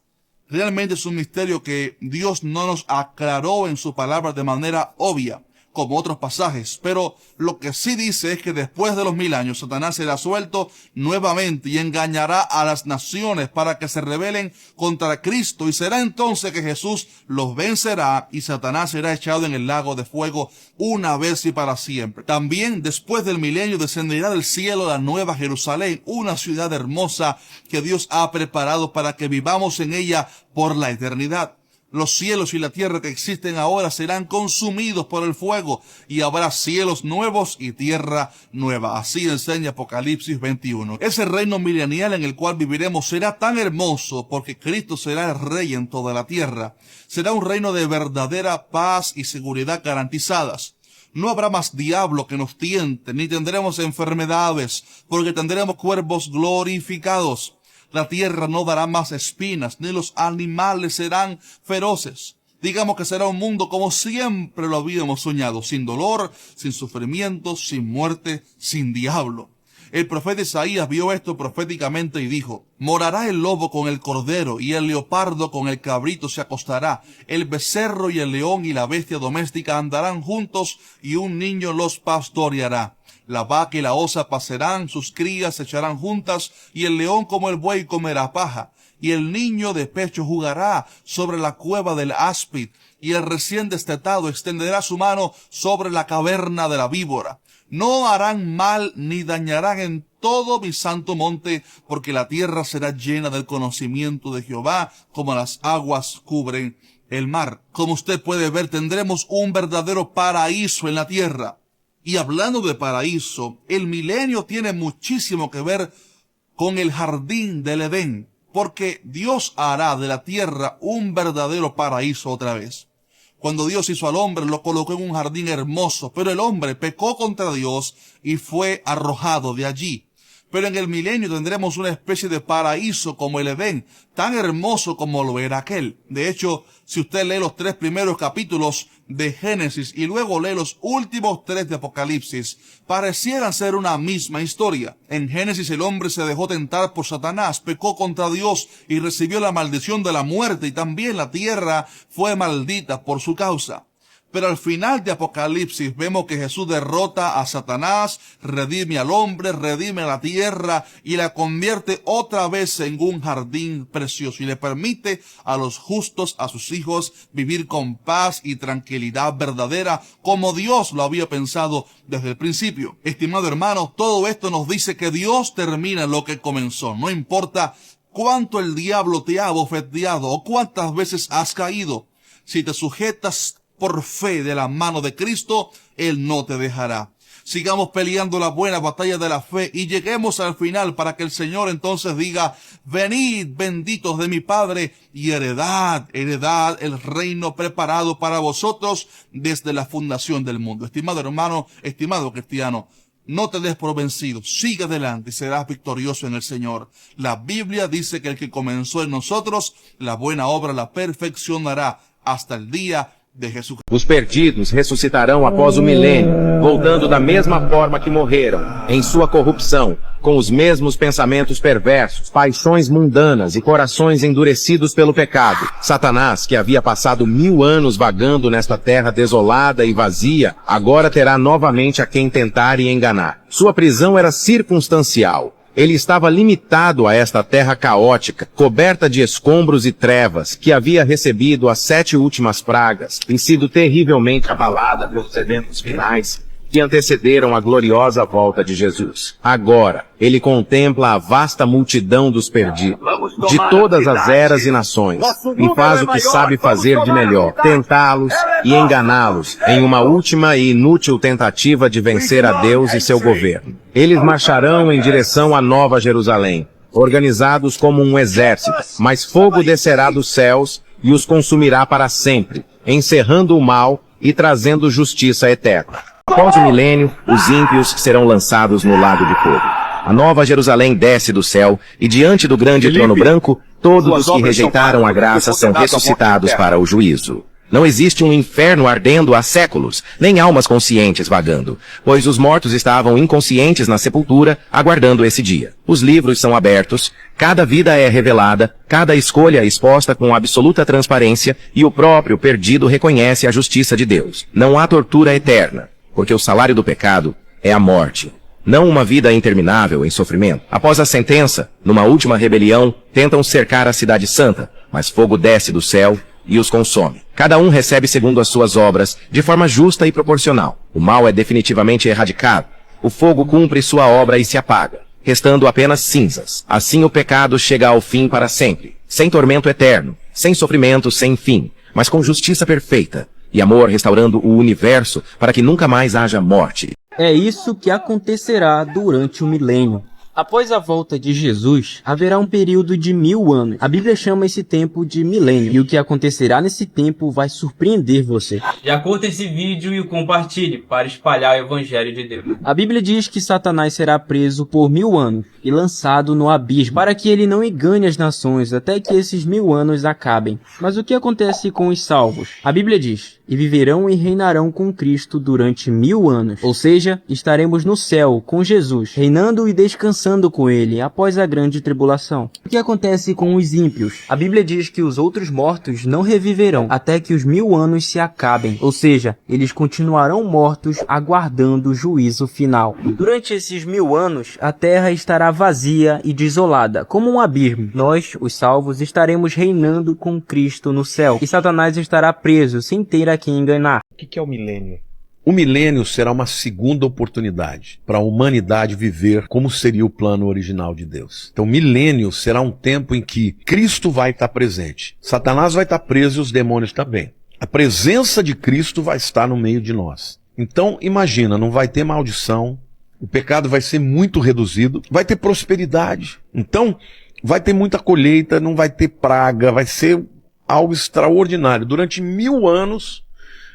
Realmente es un misterio que Dios no nos aclaró en su palabra de manera obvia. como otros pasajes, pero lo que sí dice es que después de los 1000 años Satanás será suelto nuevamente y engañará a las naciones para que se rebelen contra Cristo, y será entonces que Jesús los vencerá y Satanás será echado en el lago de fuego una vez y para siempre. También después del milenio descenderá del cielo la nueva Jerusalén, una ciudad hermosa que Dios ha preparado para que vivamos en ella por la eternidad. Los cielos y la tierra que existen ahora serán consumidos por el fuego y habrá cielos nuevos y tierra nueva. Así enseña Apocalipsis 21. Ese reino milenial en el cual viviremos será tan hermoso porque Cristo será el Rey en toda la tierra. Será un reino de verdadera paz y seguridad garantizadas. No habrá más diablo que nos tiente, ni tendremos enfermedades, porque tendremos cuerpos glorificados. La tierra no dará más espinas, ni los animales serán feroces. Digamos que será un mundo como siempre lo habíamos soñado, sin dolor, sin sufrimiento, sin muerte, sin diablo. El profeta Isaías vio esto proféticamente y dijo: morará el lobo con el cordero, y el leopardo con el cabrito se acostará. El becerro y el león y la bestia doméstica andarán juntos, y un niño los pastoreará. La vaca y la osa pasarán, sus crías se echarán juntas, y el león como el buey comerá paja. Y el niño de pecho jugará sobre la cueva del áspid, y el recién destetado extenderá su mano sobre la caverna de la víbora. No harán mal ni dañarán en todo mi santo monte, porque la tierra será llena del conocimiento de Jehová, como las aguas cubren el mar. Como usted puede ver, tendremos un verdadero paraíso en la tierra. Y hablando de paraíso, el milenio tiene muchísimo que ver con el jardín del Edén, porque Dios hará de la tierra un verdadero paraíso otra vez. Cuando Dios hizo al hombre, lo colocó en un jardín hermoso, pero el hombre pecó contra Dios y fue arrojado de allí. Pero en el milenio tendremos una especie de paraíso como el Edén, tan hermoso como lo era aquel. De hecho, si usted lee los 3 primeros capítulos de Génesis y luego lee los últimos 3 de Apocalipsis, parecieran ser una misma historia. En Génesis el hombre se dejó tentar por Satanás, pecó contra Dios y recibió la maldición de la muerte, y también la tierra fue maldita por su causa. Pero al final de Apocalipsis vemos que Jesús derrota a Satanás, redime al hombre, redime a la tierra y la convierte otra vez en un jardín precioso, y le permite a los justos, a sus hijos, vivir con paz y tranquilidad verdadera como Dios lo había pensado desde el principio. Estimado hermano, todo esto nos dice que Dios termina lo que comenzó. No importa cuánto el diablo te ha bofeteado o cuántas veces has caído, si te sujetas por fe de la mano de Cristo, Él no te dejará. Sigamos peleando la buena batalla de la fe y lleguemos al final para que el Señor entonces diga: venid, benditos de mi Padre, y heredad el reino preparado para vosotros desde la fundación del mundo. Estimado hermano, estimado cristiano, no te des por vencido, sigue adelante y serás victorioso en el Señor. La Biblia dice que el que comenzó en nosotros la buena obra la perfeccionará hasta el día de Jesucristo. Os perdidos ressuscitarão após o milênio, voltando da mesma forma que morreram, em sua corrupção, com os mesmos pensamentos perversos, paixões mundanas e corações endurecidos pelo pecado. Satanás, que havia passado 1000 anos vagando nesta terra desolada e vazia, agora terá novamente a quem tentar e enganar. Sua prisão era circunstancial. Ele estava limitado a esta terra caótica, coberta de escombros e trevas, que havia recebido as 7 últimas pragas e sido terrivelmente abalada pelos eventos finais que antecederam a gloriosa volta de Jesus. Agora, ele contempla a vasta multidão dos perdidos, de todas as eras e nações, e faz o que sabe fazer de melhor, tentá-los e enganá-los em uma última e inútil tentativa de vencer a Deus e seu governo. Eles marcharão em direção à Nova Jerusalém, organizados como um exército, mas fogo descerá dos céus e os consumirá para sempre, encerrando o mal e trazendo justiça eterna. Após o milênio, os ímpios serão lançados no lago de fogo. A Nova Jerusalém desce do céu, e diante do grande trono branco, todos os que rejeitaram a graça são ressuscitados para o juízo. Não existe um inferno ardendo há séculos, nem almas conscientes vagando, pois os mortos estavam inconscientes na sepultura, aguardando esse dia. Os livros são abertos, cada vida é revelada, cada escolha é exposta com absoluta transparência, e o próprio perdido reconhece a justiça de Deus. Não há tortura eterna, porque o salário do pecado é a morte. Não uma vida interminável em sofrimento. Após a sentença, numa última rebelião, tentam cercar a cidade santa, mas fogo desce do céu e os consome. Cada um recebe segundo as suas obras, de forma justa e proporcional. O mal é definitivamente erradicado. O fogo cumpre sua obra e se apaga, restando apenas cinzas. Assim o pecado chega ao fim para sempre, sem tormento eterno, sem sofrimento sem fim, mas com justiça perfeita, e amor restaurando o universo para que nunca mais haja morte. É isso que acontecerá durante o milênio. Após a volta de Jesus, haverá um período de 1000 anos. A Bíblia chama esse tempo de milênio. E o que acontecerá nesse tempo vai surpreender você. Já curta esse vídeo e o compartilhe para espalhar o Evangelho de Deus. A Bíblia diz que Satanás será preso por 1000 anos e lançado no abismo, para que ele não engane as nações até que esses 1000 anos acabem. Mas o que acontece com os salvos? A Bíblia diz: e viverão e reinarão com Cristo durante 1000 anos. Ou seja, estaremos no céu com Jesus, reinando e descansando com ele após a grande tribulação. O que acontece com os ímpios? A Bíblia diz que os outros mortos não reviverão até que os 1000 anos se acabem. Ou seja, eles continuarão mortos aguardando o juízo final. Durante esses 1000 anos, a terra estará vazia e desolada, como um abismo. Nós, os salvos, estaremos reinando com Cristo no céu. E Satanás estará preso sem ter a quem enganar. O que é o milênio? O milênio será uma segunda oportunidade para a humanidade viver como seria o plano original de Deus. Então, milênio será um tempo em que Cristo vai estar presente. Satanás vai estar preso e os demônios também. A presença de Cristo vai estar no meio de nós. Então, imagina, não vai ter maldição, o pecado vai ser muito reduzido, vai ter prosperidade. Então, vai ter muita colheita, não vai ter praga, vai ser algo extraordinário. Durante 1000 anos,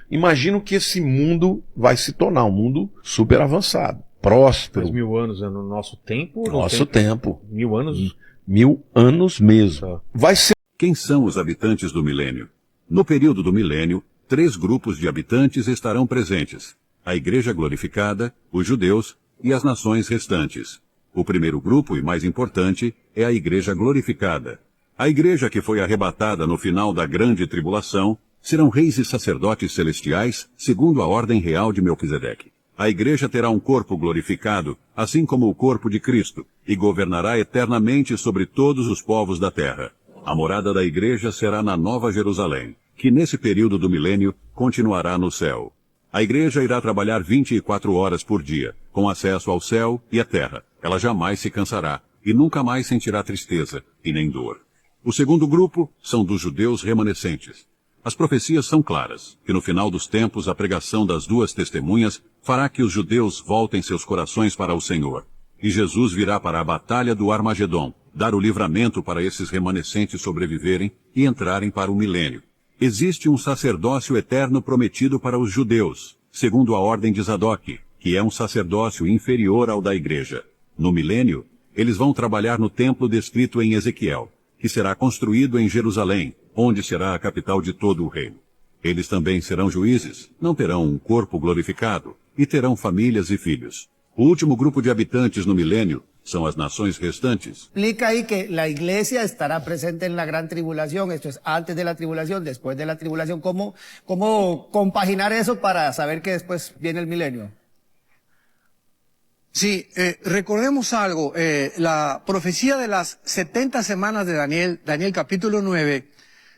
imagino que esse mundo vai se tornar um mundo super avançado, próspero. Mas 1000 anos é no nosso tempo? Nosso tempo. 1000 anos? 1000 anos mesmo. Vai ser. Quem são os habitantes do milênio? No período do milênio, 3 grupos de habitantes estarão presentes: a Igreja glorificada, os judeus e as nações restantes. O primeiro grupo, e mais importante, é a Igreja glorificada. A Igreja que foi arrebatada no final da grande tribulação serão reis e sacerdotes celestiais, segundo a ordem real de Melquisedeque. A Igreja terá um corpo glorificado, assim como o corpo de Cristo, e governará eternamente sobre todos os povos da terra. A morada da Igreja será na Nova Jerusalém, que nesse período do milênio continuará no céu. A Igreja irá trabalhar 24 horas por dia, com acesso ao céu e à terra. Ela jamais se cansará, e nunca mais sentirá tristeza, e nem dor. O segundo grupo são dos judeus remanescentes. As profecias são claras, que no final dos tempos a pregação das 2 testemunhas fará que os judeus voltem seus corações para o Senhor. E Jesus virá para a batalha do Armagedon, dar o livramento para esses remanescentes sobreviverem e entrarem para o milênio. Existe um sacerdócio eterno prometido para os judeus, segundo a ordem de Zadok, que é um sacerdócio inferior ao da Igreja. No milênio, eles vão trabalhar no templo descrito em Ezequiel, que será construído em Jerusalém, onde será a capital de todo o reino. Eles também serão juízes, não terão um corpo glorificado, e terão famílias e filhos. O último grupo de habitantes no milênio são as nações restantes. Explica ahí que la iglesia estará presente en la gran tribulación, esto es antes de la tribulación, después de la tribulación. ¿Cómo compaginar eso para saber que después viene el milenio? Sí, recordemos algo, la profecía de las 70 semanas de Daniel capítulo 9,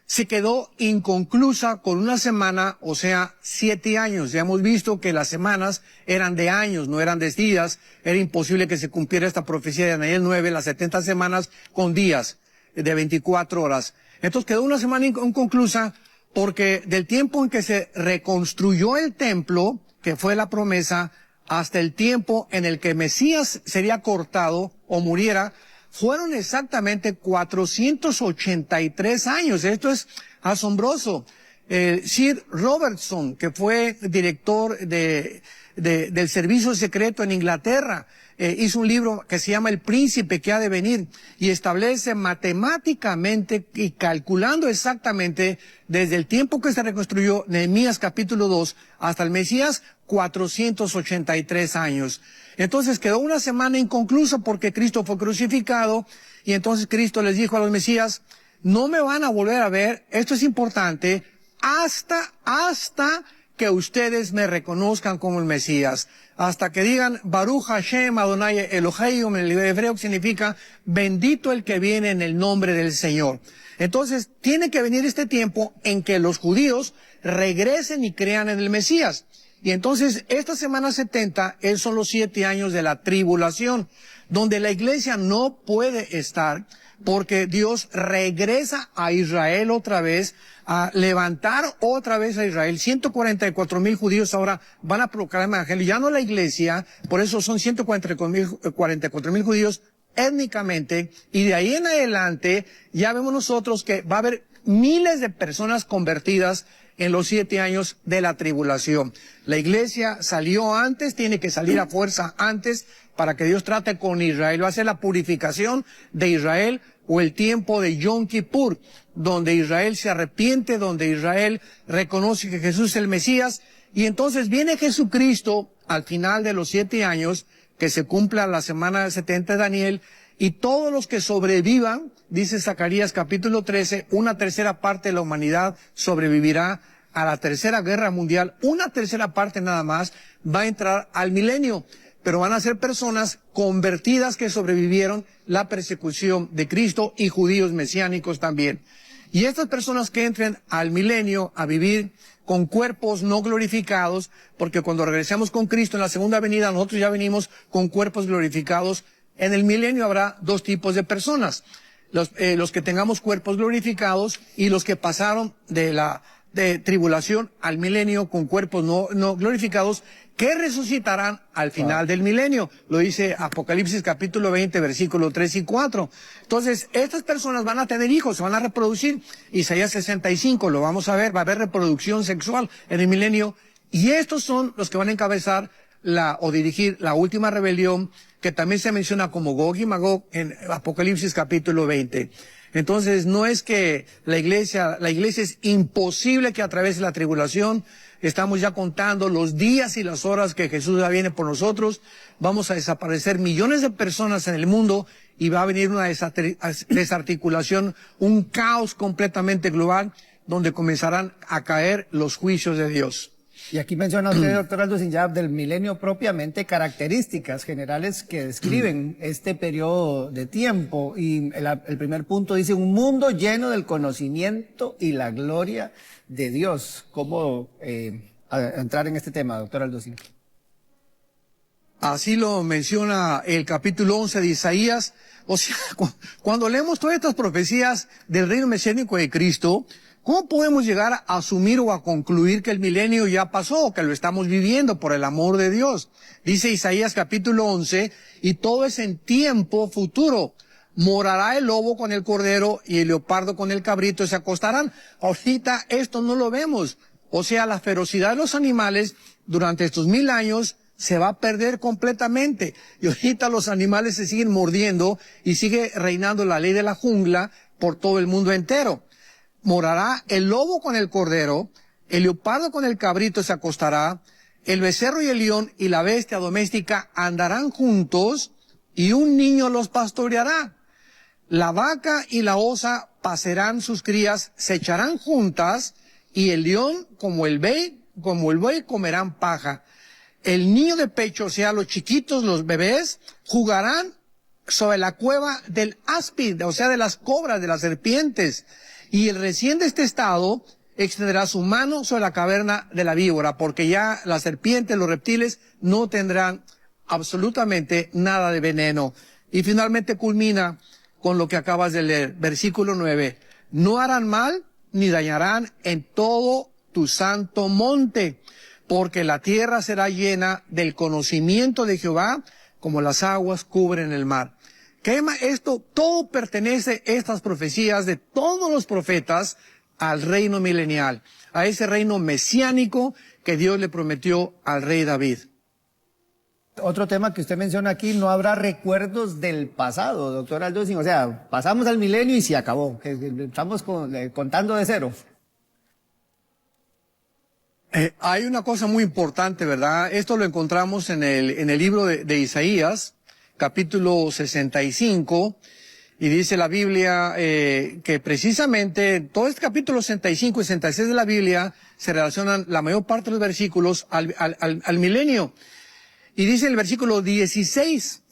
se quedó inconclusa con una semana, o sea, 7 años. Ya hemos visto que las semanas eran de años, no eran de días. Era imposible que se cumpliera esta profecía de Daniel 9, las 70 semanas con días de 24 horas. Entonces quedó una semana inconclusa porque del tiempo en que se reconstruyó el templo, que fue la promesa, hasta el tiempo en el que Mesías sería cortado o muriera, fueron exactamente 483 años. Esto es asombroso. Sir Robertson, que fue director de del servicio secreto en Inglaterra. Hizo un libro que se llama El Príncipe que ha de venir y establece matemáticamente y calculando exactamente desde el tiempo que se reconstruyó Nehemías capítulo 2 hasta el Mesías, 483 años. Entonces quedó una semana inconclusa porque Cristo fue crucificado y entonces Cristo les dijo a los Mesías, no me van a volver a ver, esto es importante, hasta que ustedes me reconozcan como el Mesías. Hasta que digan, Baruch Hashem Adonai Elohim, en el hebreo significa, bendito el que viene en el nombre del Señor. Entonces, tiene que venir este tiempo en que los judíos regresen y crean en el Mesías. Y entonces, esta semana 70, son los 7 años de la tribulación, donde la iglesia no puede estar, porque Dios regresa a Israel otra vez, a levantar otra vez a Israel. 144,000 judíos ahora van a proclamar el evangelio, ya no la iglesia, por eso son 144,000 judíos étnicamente, y de ahí en adelante ya vemos nosotros que va a haber miles de personas convertidas en los 7 años de la tribulación. La iglesia salió antes, tiene que salir a fuerza antes para que Dios trate con Israel. Va a ser la purificación de Israel o el tiempo de Yom Kippur, donde Israel se arrepiente, donde Israel reconoce que Jesús es el Mesías, y entonces viene Jesucristo al final de los 7 años, que se cumpla la semana 70 de Daniel, y todos los que sobrevivan, dice Zacarías capítulo 13, una tercera parte de la humanidad sobrevivirá a la tercera guerra mundial, una tercera parte nada más va a entrar al milenio, pero van a ser personas convertidas que sobrevivieron la persecución de Cristo y judíos mesiánicos también. Y estas personas que entren al milenio a vivir con cuerpos no glorificados, porque cuando regresemos con Cristo en la segunda venida, nosotros ya venimos con cuerpos glorificados. En el milenio habrá 2 tipos de personas. Los que tengamos cuerpos glorificados y los que pasaron de tribulación al milenio con cuerpos no glorificados, que resucitarán al final del milenio. Lo dice Apocalipsis capítulo 20, versículos 3 y 4. Entonces, estas personas van a tener hijos, se van a reproducir. Isaías 65, lo vamos a ver, va a haber reproducción sexual en el milenio. Y estos son los que van a encabezar o dirigir la última rebelión, que también se menciona como Gog y Magog en Apocalipsis capítulo 20. Entonces, no es que la iglesia es imposible que atraviese la tribulación. Estamos ya contando los días y las horas que Jesús ya viene por nosotros. Vamos a desaparecer millones de personas en el mundo y va a venir una desarticulación, un caos completamente global, donde comenzarán a caer los juicios de Dios. Y aquí menciona usted, doctor Aldo Sinyap, del milenio propiamente, características generales que describen este periodo de tiempo. Y el primer punto dice, un mundo lleno del conocimiento y la gloria de Dios. ¿Cómo entrar en este tema, doctor Aldo Sinyap? Así lo menciona el capítulo 11 de Isaías. O sea, cuando leemos todas estas profecías del reino mesiánico de Cristo, ¿cómo podemos llegar a asumir o a concluir que el milenio ya pasó, que lo estamos viviendo por el amor de Dios? Dice Isaías capítulo 11, y todo es en tiempo futuro. Morará el lobo con el cordero y el leopardo con el cabrito y se acostarán. Ahorita esto no lo vemos. O sea, la ferocidad de los animales durante estos 1000 años se va a perder completamente. Y ahorita los animales se siguen mordiendo y sigue reinando la ley de la jungla por todo el mundo entero. Morará el lobo con el cordero, el leopardo con el cabrito se acostará, el becerro y el león y la bestia doméstica andarán juntos y un niño los pastoreará. La vaca y la osa pacerán sus crías, se echarán juntas y el león como el buey comerán paja. El niño de pecho, o sea, los chiquitos, los bebés, jugarán sobre la cueva del áspid, o sea, de las cobras, de las serpientes. Y el recién destestado extenderá su mano sobre la caverna de la víbora, porque ya las serpientes, los reptiles, no tendrán absolutamente nada de veneno. Y finalmente culmina con lo que acabas de leer, versículo 9. No harán mal ni dañarán en todo tu santo monte, porque la tierra será llena del conocimiento de Jehová, como las aguas cubren el mar. Esto, todo pertenece, estas profecías de todos los profetas, al reino milenial, a ese reino mesiánico que Dios le prometió al rey David. otro tema que usted menciona aquí, no habrá recuerdos del pasado, doctor Aldocin. O sea, pasamos al milenio y se acabó. Estamos contando de cero. Hay una cosa muy importante, ¿verdad? Esto lo encontramos en el libro de Isaías, capítulo 65, y dice la Biblia que precisamente todo este capítulo 65 y 66 de la Biblia se relacionan la mayor parte de los versículos al milenio. Y dice el versículo 16,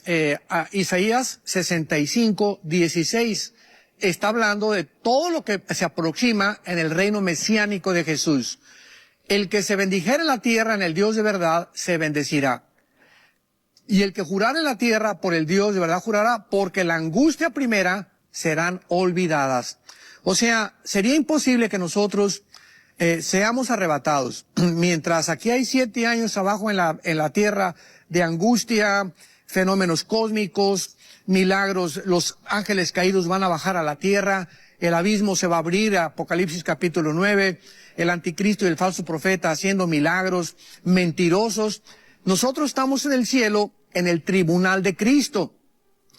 Isaías 65, 16, está hablando de todo lo que se aproxima en el reino mesiánico de Jesús. El que se bendijera en la tierra en el Dios de verdad, se bendecirá. Y el que jurara en la tierra por el Dios de verdad jurará, porque la angustia primera serán olvidadas. O sea, sería imposible que nosotros seamos arrebatados. Mientras aquí hay 7 años abajo en la tierra de angustia, fenómenos cósmicos, milagros, los ángeles caídos van a bajar a la tierra, el abismo se va a abrir, Apocalipsis capítulo 9, el anticristo y el falso profeta haciendo milagros mentirosos. Nosotros estamos en el cielo, en el tribunal de Cristo,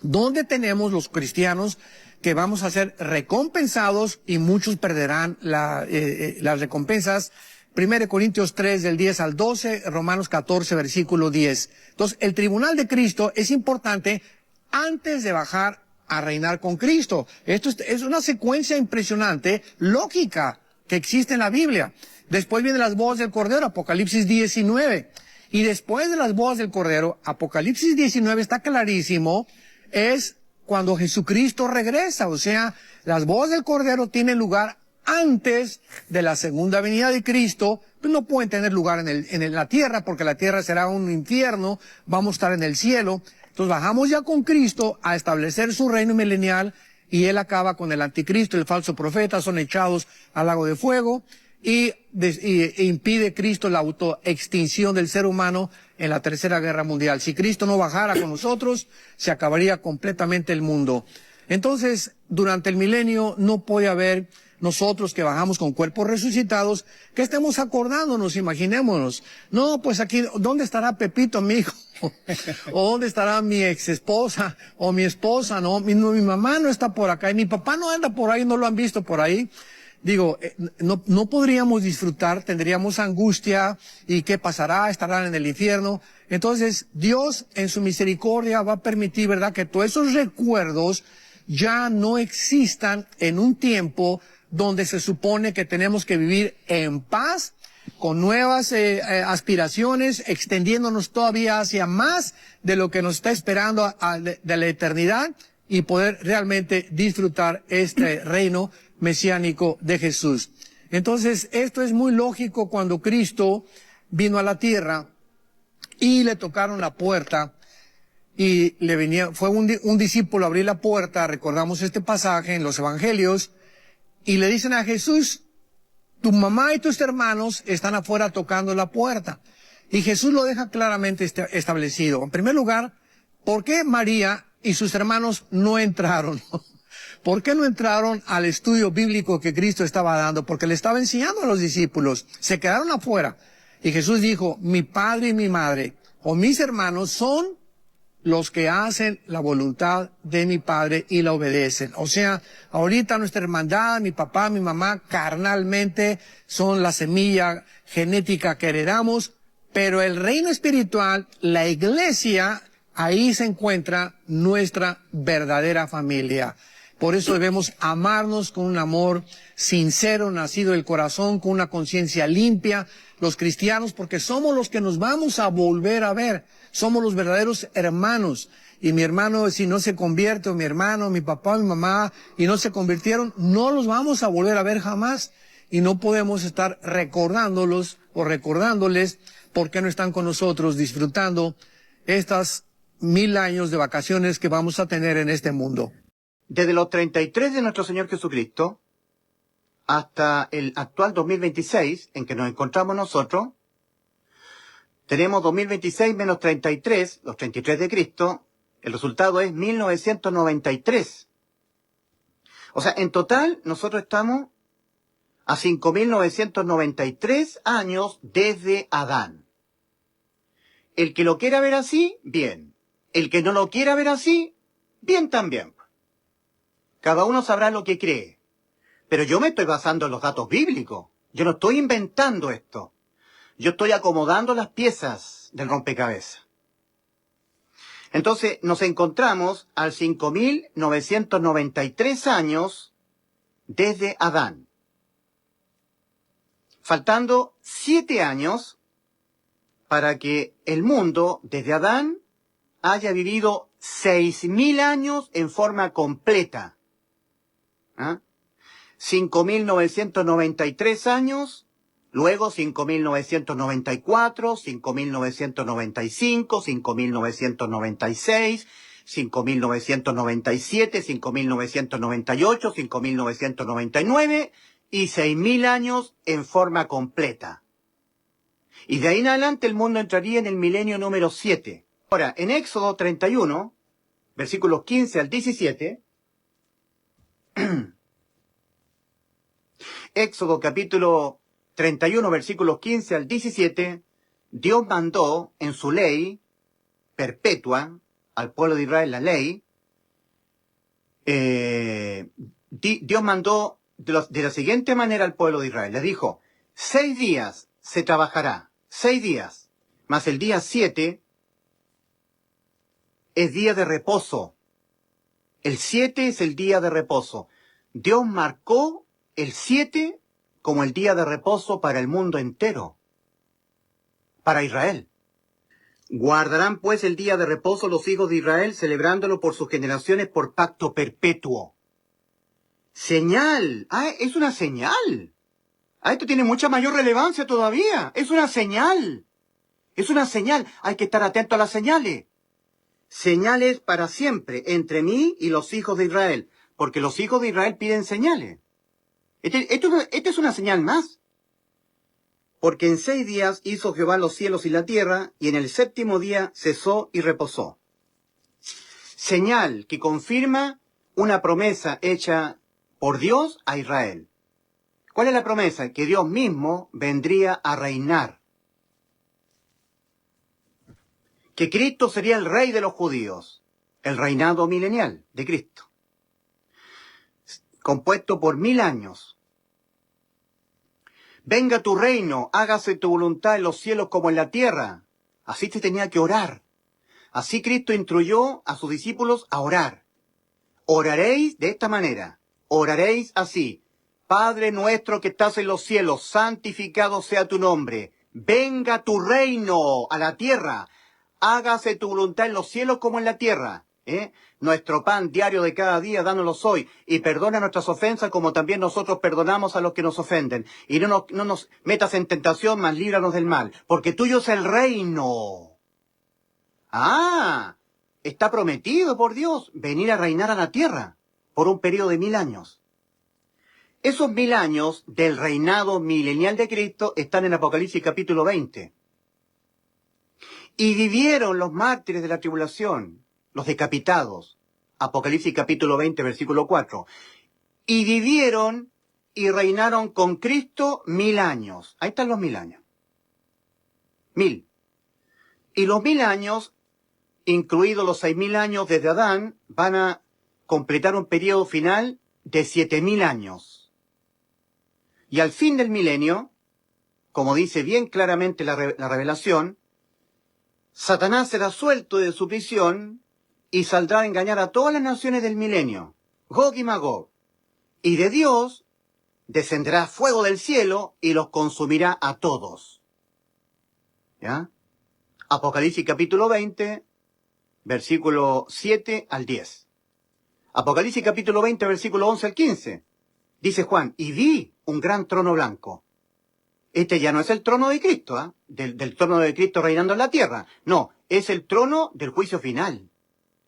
donde tenemos los cristianos que vamos a ser recompensados y muchos perderán las recompensas. 1 Corintios 3 del 10 al 12, Romanos 14 versículo 10. Entonces, el tribunal de Cristo es importante antes de bajar a reinar con Cristo. Esto es una secuencia impresionante, lógica, que existe en la Biblia. Después vienen las bodas del Cordero, Apocalipsis 19. Y después de las bodas del Cordero, Apocalipsis 19 está clarísimo, es cuando Jesucristo regresa. O sea, las bodas del Cordero tienen lugar antes de la segunda venida de Cristo. Pues no pueden tener lugar en la tierra, porque la tierra será un infierno, vamos a estar en el cielo. Entonces bajamos ya con Cristo a establecer su reino milenial, y Él acaba con el anticristo y el falso profeta, son echados al lago de fuego, y impide Cristo la autoextinción del ser humano en la Tercera Guerra Mundial. Si Cristo no bajara con nosotros, se acabaría completamente el mundo. Entonces, durante el milenio no puede haber nosotros que bajamos con cuerpos resucitados, que estemos acordándonos, imaginémonos. No, pues aquí, ¿dónde estará Pepito, mi hijo? ¿O dónde estará mi ex esposa? ¿O mi esposa? No, mi mamá no está por acá, y mi papá no anda por ahí, no lo han visto por ahí. Digo, no podríamos disfrutar, tendríamos angustia, y ¿qué pasará? Estarán en el infierno. Entonces, Dios en su misericordia va a permitir, ¿verdad?, que todos esos recuerdos ya no existan en un tiempo donde se supone que tenemos que vivir en paz, con nuevas aspiraciones, extendiéndonos todavía hacia más de lo que nos está esperando de la eternidad, y poder realmente disfrutar este reino mesiánico de Jesús. Entonces, esto es muy lógico cuando Cristo vino a la tierra y le tocaron la puerta, y fue un discípulo a abrir la puerta. Recordamos este pasaje en los evangelios, y le dicen a Jesús: tu mamá y tus hermanos están afuera tocando la puerta. Y Jesús lo deja claramente establecido. En primer lugar, ¿por qué María y sus hermanos no entraron? ¿Por qué no entraron al estudio bíblico que Cristo estaba dando? Porque le estaba enseñando a los discípulos. Se quedaron afuera. Y Jesús dijo: mi padre y mi madre, o mis hermanos, son los que hacen la voluntad de mi Padre y la obedecen. O sea, ahorita nuestra hermandad, mi papá, mi mamá, carnalmente son la semilla genética que heredamos, pero el reino espiritual, la iglesia, ahí se encuentra nuestra verdadera familia. Por eso debemos amarnos con un amor sincero, nacido del corazón, con una conciencia limpia, los cristianos, porque somos los que nos vamos a volver a ver. Somos los verdaderos hermanos. Y mi hermano, si no se convierte, o mi hermano, mi papá, mi mamá, y no se convirtieron, no los vamos a volver a ver jamás. Y no podemos estar recordándolos o recordándoles por qué no están con nosotros disfrutando estas 1000 años de vacaciones que vamos a tener en este mundo. Desde los 33 de nuestro Señor Jesucristo hasta el actual 2026, en que nos encontramos nosotros, tenemos 2026 menos 33, los 33 de Cristo, el resultado es 1993. O sea, en total nosotros estamos a 5.993 años desde Adán. El que lo quiera ver así, bien. El que no lo quiera ver así, bien también. Cada uno sabrá lo que cree. Pero yo me estoy basando en los datos bíblicos. Yo no estoy inventando esto. Yo estoy acomodando las piezas del rompecabezas. Entonces nos encontramos al 5.993 años desde Adán. Faltando 7 años para que el mundo, desde Adán, haya vivido 6.000 años en forma completa. ¿Ah? 5.993 años, luego 5.994, 5.995, 5.996, 5.997, 5.998, 5.999 y 6.000 años en forma completa. Y de ahí en adelante el mundo entraría en el milenio número 7. Ahora, en Éxodo 31, versículos 15 al 17, Éxodo capítulo 31, versículos 15 al 17, Dios mandó en su ley perpetua al pueblo de Israel la ley. Dios mandó de la siguiente manera al pueblo de Israel. Le dijo, 6 días se trabajará, 6 días, mas el día 7 es día de reposo. El 7 es el día de reposo. Dios marcó el 7 como el día de reposo para el mundo entero, para Israel. Guardarán pues el día de reposo los hijos de Israel, celebrándolo por sus generaciones por pacto perpetuo. Señal. Ah, es una señal. Ah, esto tiene mucha mayor relevancia todavía. Es una señal. Es una señal. Hay que estar atento a las señales. Señales para siempre entre mí y los hijos de Israel, porque los hijos de Israel piden señales. Esta es una señal más. Porque en 6 días hizo Jehová los cielos y la tierra, y en el 7º día cesó y reposó. Señal que confirma una promesa hecha por Dios a Israel. ¿Cuál es la promesa? Que Dios mismo vendría a reinar. Que Cristo sería el rey de los judíos. El reinado milenial de Cristo. Compuesto por 1000 años. Venga tu reino, hágase tu voluntad en los cielos como en la tierra. Así se tenía que orar. Así Cristo instruyó a sus discípulos a orar. Oraréis de esta manera. Oraréis así. Padre nuestro que estás en los cielos, santificado sea tu nombre. Venga tu reino a la tierra. Hágase tu voluntad en los cielos como en la tierra. Nuestro pan diario de cada día, dánoslo hoy, y perdona nuestras ofensas como también nosotros perdonamos a los que nos ofenden. Y no nos metas en tentación, mas líbranos del mal, porque tuyo es el reino. Ah, está prometido por Dios venir a reinar a la tierra por un periodo de 1000 años. Esos 1000 años del reinado milenial de Cristo están en Apocalipsis capítulo 20. Y vivieron los mártires de la tribulación, los decapitados. Apocalipsis capítulo 20, versículo 4. Y vivieron y reinaron con Cristo 1000 años. Ahí están los 1000 años. 1000. Y los 1000 años, incluidos los 6000 años desde Adán, van a completar un periodo final de 7000 años. Y al fin del milenio, como dice bien claramente la revelación, Satanás será suelto de su prisión y saldrá a engañar a todas las naciones del milenio, Gog y Magog. Y de Dios descenderá fuego del cielo y los consumirá a todos. ¿Ya? Apocalipsis capítulo 20, versículo 7 al 10. Apocalipsis capítulo 20, versículo 11 al 15. Dice Juan, y vi un gran trono blanco. Este ya no es el trono de Cristo, ¿eh? del trono de Cristo reinando en la tierra. No, es el trono del juicio final.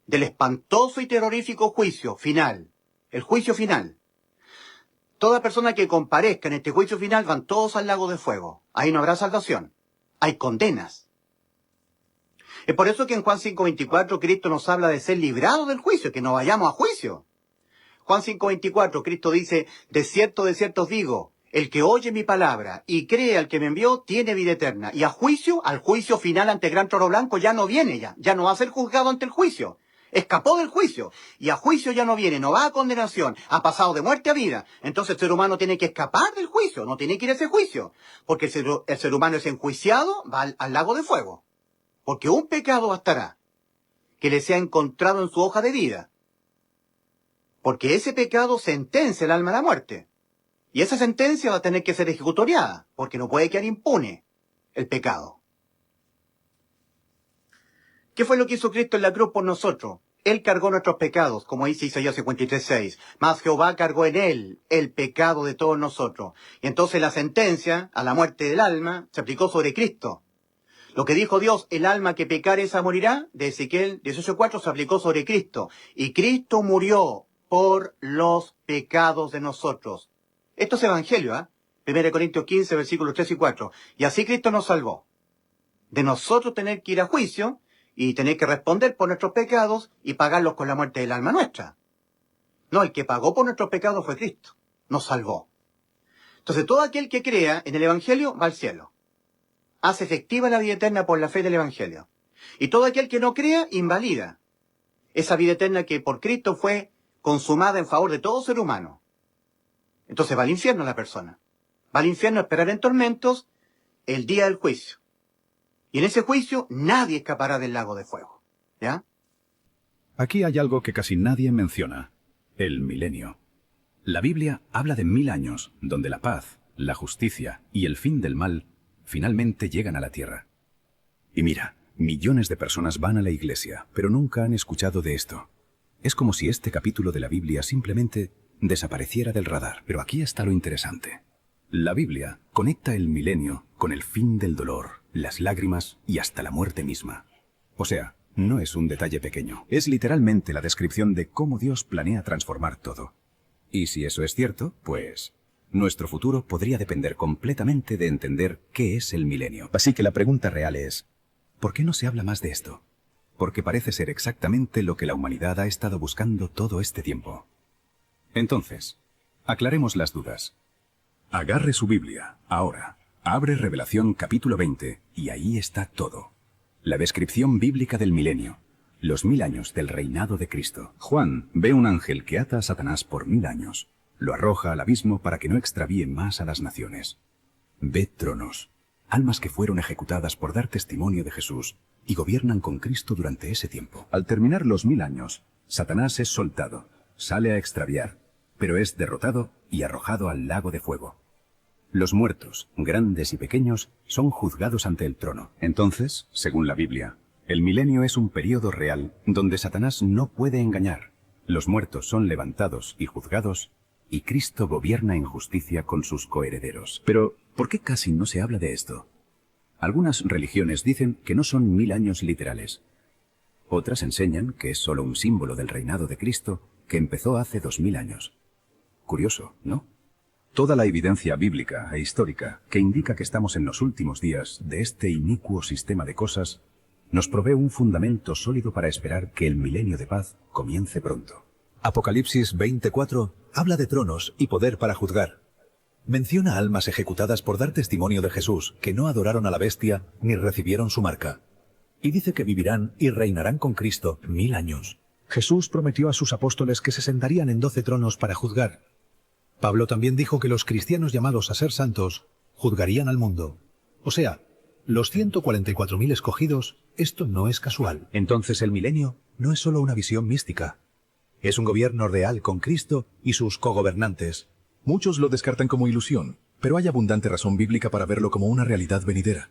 Del espantoso y terrorífico juicio final. El juicio final. Toda persona que comparezca en este juicio final van todos al lago de fuego. Ahí no habrá salvación. Hay condenas. Es por eso que en Juan 5:24 Cristo nos habla de ser librados del juicio, que no vayamos a juicio. Juan 5:24 Cristo dice, de cierto os digo, El que oye mi palabra y cree al que me envió, tiene vida eterna. Y a juicio, al juicio final ante el gran trono blanco, ya no viene ya no va a ser juzgado ante el juicio. Escapó del juicio. Y a juicio ya no viene, no va a condenación. Ha pasado de muerte a vida. Entonces el ser humano tiene que escapar del juicio, no tiene que ir a ese juicio. Porque el ser humano es enjuiciado, va al lago de fuego. Porque un pecado bastará que le sea encontrado en su hoja de vida. Porque ese pecado sentencia el alma a la muerte. Y esa sentencia va a tener que ser ejecutoriada, porque no puede quedar impune el pecado. ¿Qué fue lo que hizo Cristo en la cruz por nosotros? Él cargó nuestros pecados, como dice Isaías 53:6. Mas Jehová cargó en él el pecado de todos nosotros. Y entonces la sentencia a la muerte del alma se aplicó sobre Cristo. Lo que dijo Dios, el alma que pecare esa morirá, de Ezequiel 18:4, se aplicó sobre Cristo. Y Cristo murió por los pecados de nosotros. Esto es evangelio, 1 Corintios 15, versículos 3 y 4. Y así Cristo nos salvó. De nosotros tener que ir a juicio y tener que responder por nuestros pecados y pagarlos con la muerte del alma nuestra. No, el que pagó por nuestros pecados fue Cristo. Nos salvó. Entonces todo aquel que crea en el evangelio va al cielo. Hace efectiva la vida eterna por la fe del evangelio. Y todo aquel que no crea, invalida esa vida eterna que por Cristo fue consumada en favor de todo ser humano. Entonces va al infierno la persona. Va al infierno a esperar en tormentos el día del juicio. Y en ese juicio nadie escapará del lago de fuego. ¿Ya? Aquí hay algo que casi nadie menciona. El milenio. La Biblia habla de 1000 años, donde la paz, la justicia y el fin del mal finalmente llegan a la tierra. Y mira, millones de personas van a la iglesia, pero nunca han escuchado de esto. Es como si este capítulo de la Biblia simplemente desapareciera del radar. Pero aquí está lo interesante. La Biblia conecta el milenio con el fin del dolor, las lágrimas y hasta la muerte misma. O sea, no es un detalle pequeño. Es literalmente la descripción de cómo Dios planea transformar todo. Y si eso es cierto, pues nuestro futuro podría depender completamente de entender qué es el milenio. Así que la pregunta real es, ¿por qué no se habla más de esto? Porque parece ser exactamente lo que la humanidad ha estado buscando todo este tiempo. Entonces, aclaremos las dudas. Agarre su Biblia, ahora. Abre Revelación capítulo 20, y ahí está todo. La descripción bíblica del milenio. Los 1000 años del reinado de Cristo. Juan ve un ángel que ata a Satanás por 1000 años. Lo arroja al abismo para que no extravíe más a las naciones. Ve tronos. Almas que fueron ejecutadas por dar testimonio de Jesús y gobiernan con Cristo durante ese tiempo. Al terminar los 1000 años, Satanás es soltado, sale a extraviar, pero es derrotado y arrojado al lago de fuego. Los muertos, grandes y pequeños, son juzgados ante el trono. Entonces, según la Biblia, el milenio es un periodo real donde Satanás no puede engañar. Los muertos son levantados y juzgados, y Cristo gobierna en justicia con sus coherederos. Pero, ¿por qué casi no se habla de esto? Algunas religiones dicen que no son 1000 años literales. Otras enseñan que es solo un símbolo del reinado de Cristo que empezó hace 2000 años. Curioso, ¿no? Toda la evidencia bíblica e histórica que indica que estamos en los últimos días de este inicuo sistema de cosas nos provee un fundamento sólido para esperar que el milenio de paz comience pronto. Apocalipsis 20:4 habla de tronos y poder para juzgar. Menciona almas ejecutadas por dar testimonio de Jesús, que no adoraron a la bestia ni recibieron su marca. Y dice que vivirán y reinarán con Cristo 1000 años. Jesús prometió a sus apóstoles que se sentarían en 12 tronos para juzgar. Pablo también dijo que los cristianos llamados a ser santos juzgarían al mundo. O sea, los 144.000 escogidos, esto no es casual. Entonces el milenio no es solo una visión mística. Es un gobierno real con Cristo y sus cogobernantes. Muchos lo descartan como ilusión, pero hay abundante razón bíblica para verlo como una realidad venidera.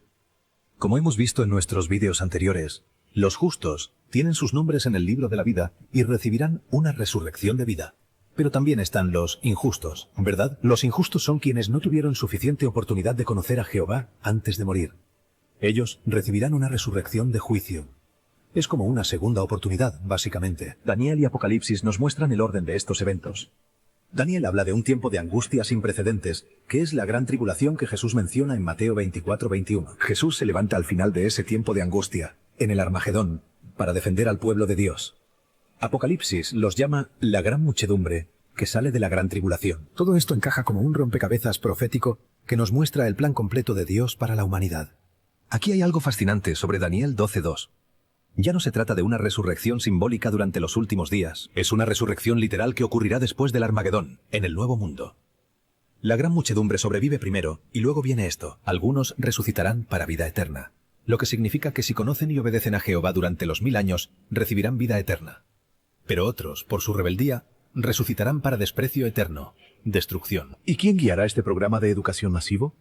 Como hemos visto en nuestros vídeos anteriores, los justos tienen sus nombres en el libro de la vida y recibirán una resurrección de vida. Pero también están los injustos, ¿verdad? Los injustos son quienes no tuvieron suficiente oportunidad de conocer a Jehová antes de morir. Ellos recibirán una resurrección de juicio. Es como una segunda oportunidad, básicamente. Daniel y Apocalipsis nos muestran el orden de estos eventos. Daniel habla de un tiempo de angustia sin precedentes, que es la gran tribulación que Jesús menciona en Mateo 24:21. Jesús se levanta al final de ese tiempo de angustia, en el Armagedón, para defender al pueblo de Dios. Apocalipsis los llama la gran muchedumbre, que sale de la gran tribulación. Todo esto encaja como un rompecabezas profético que nos muestra el plan completo de Dios para la humanidad. Aquí hay algo fascinante sobre Daniel 12:2. Ya no se trata de una resurrección simbólica durante los últimos días. Es una resurrección literal que ocurrirá después del Armagedón, en el nuevo mundo. La gran muchedumbre sobrevive primero, y luego viene esto. Algunos resucitarán para vida eterna. Lo que significa que si conocen y obedecen a Jehová durante los 1000 años, recibirán vida eterna. Pero otros, por su rebeldía, resucitarán para desprecio eterno, destrucción. ¿Y quién guiará este programa de educación masivo?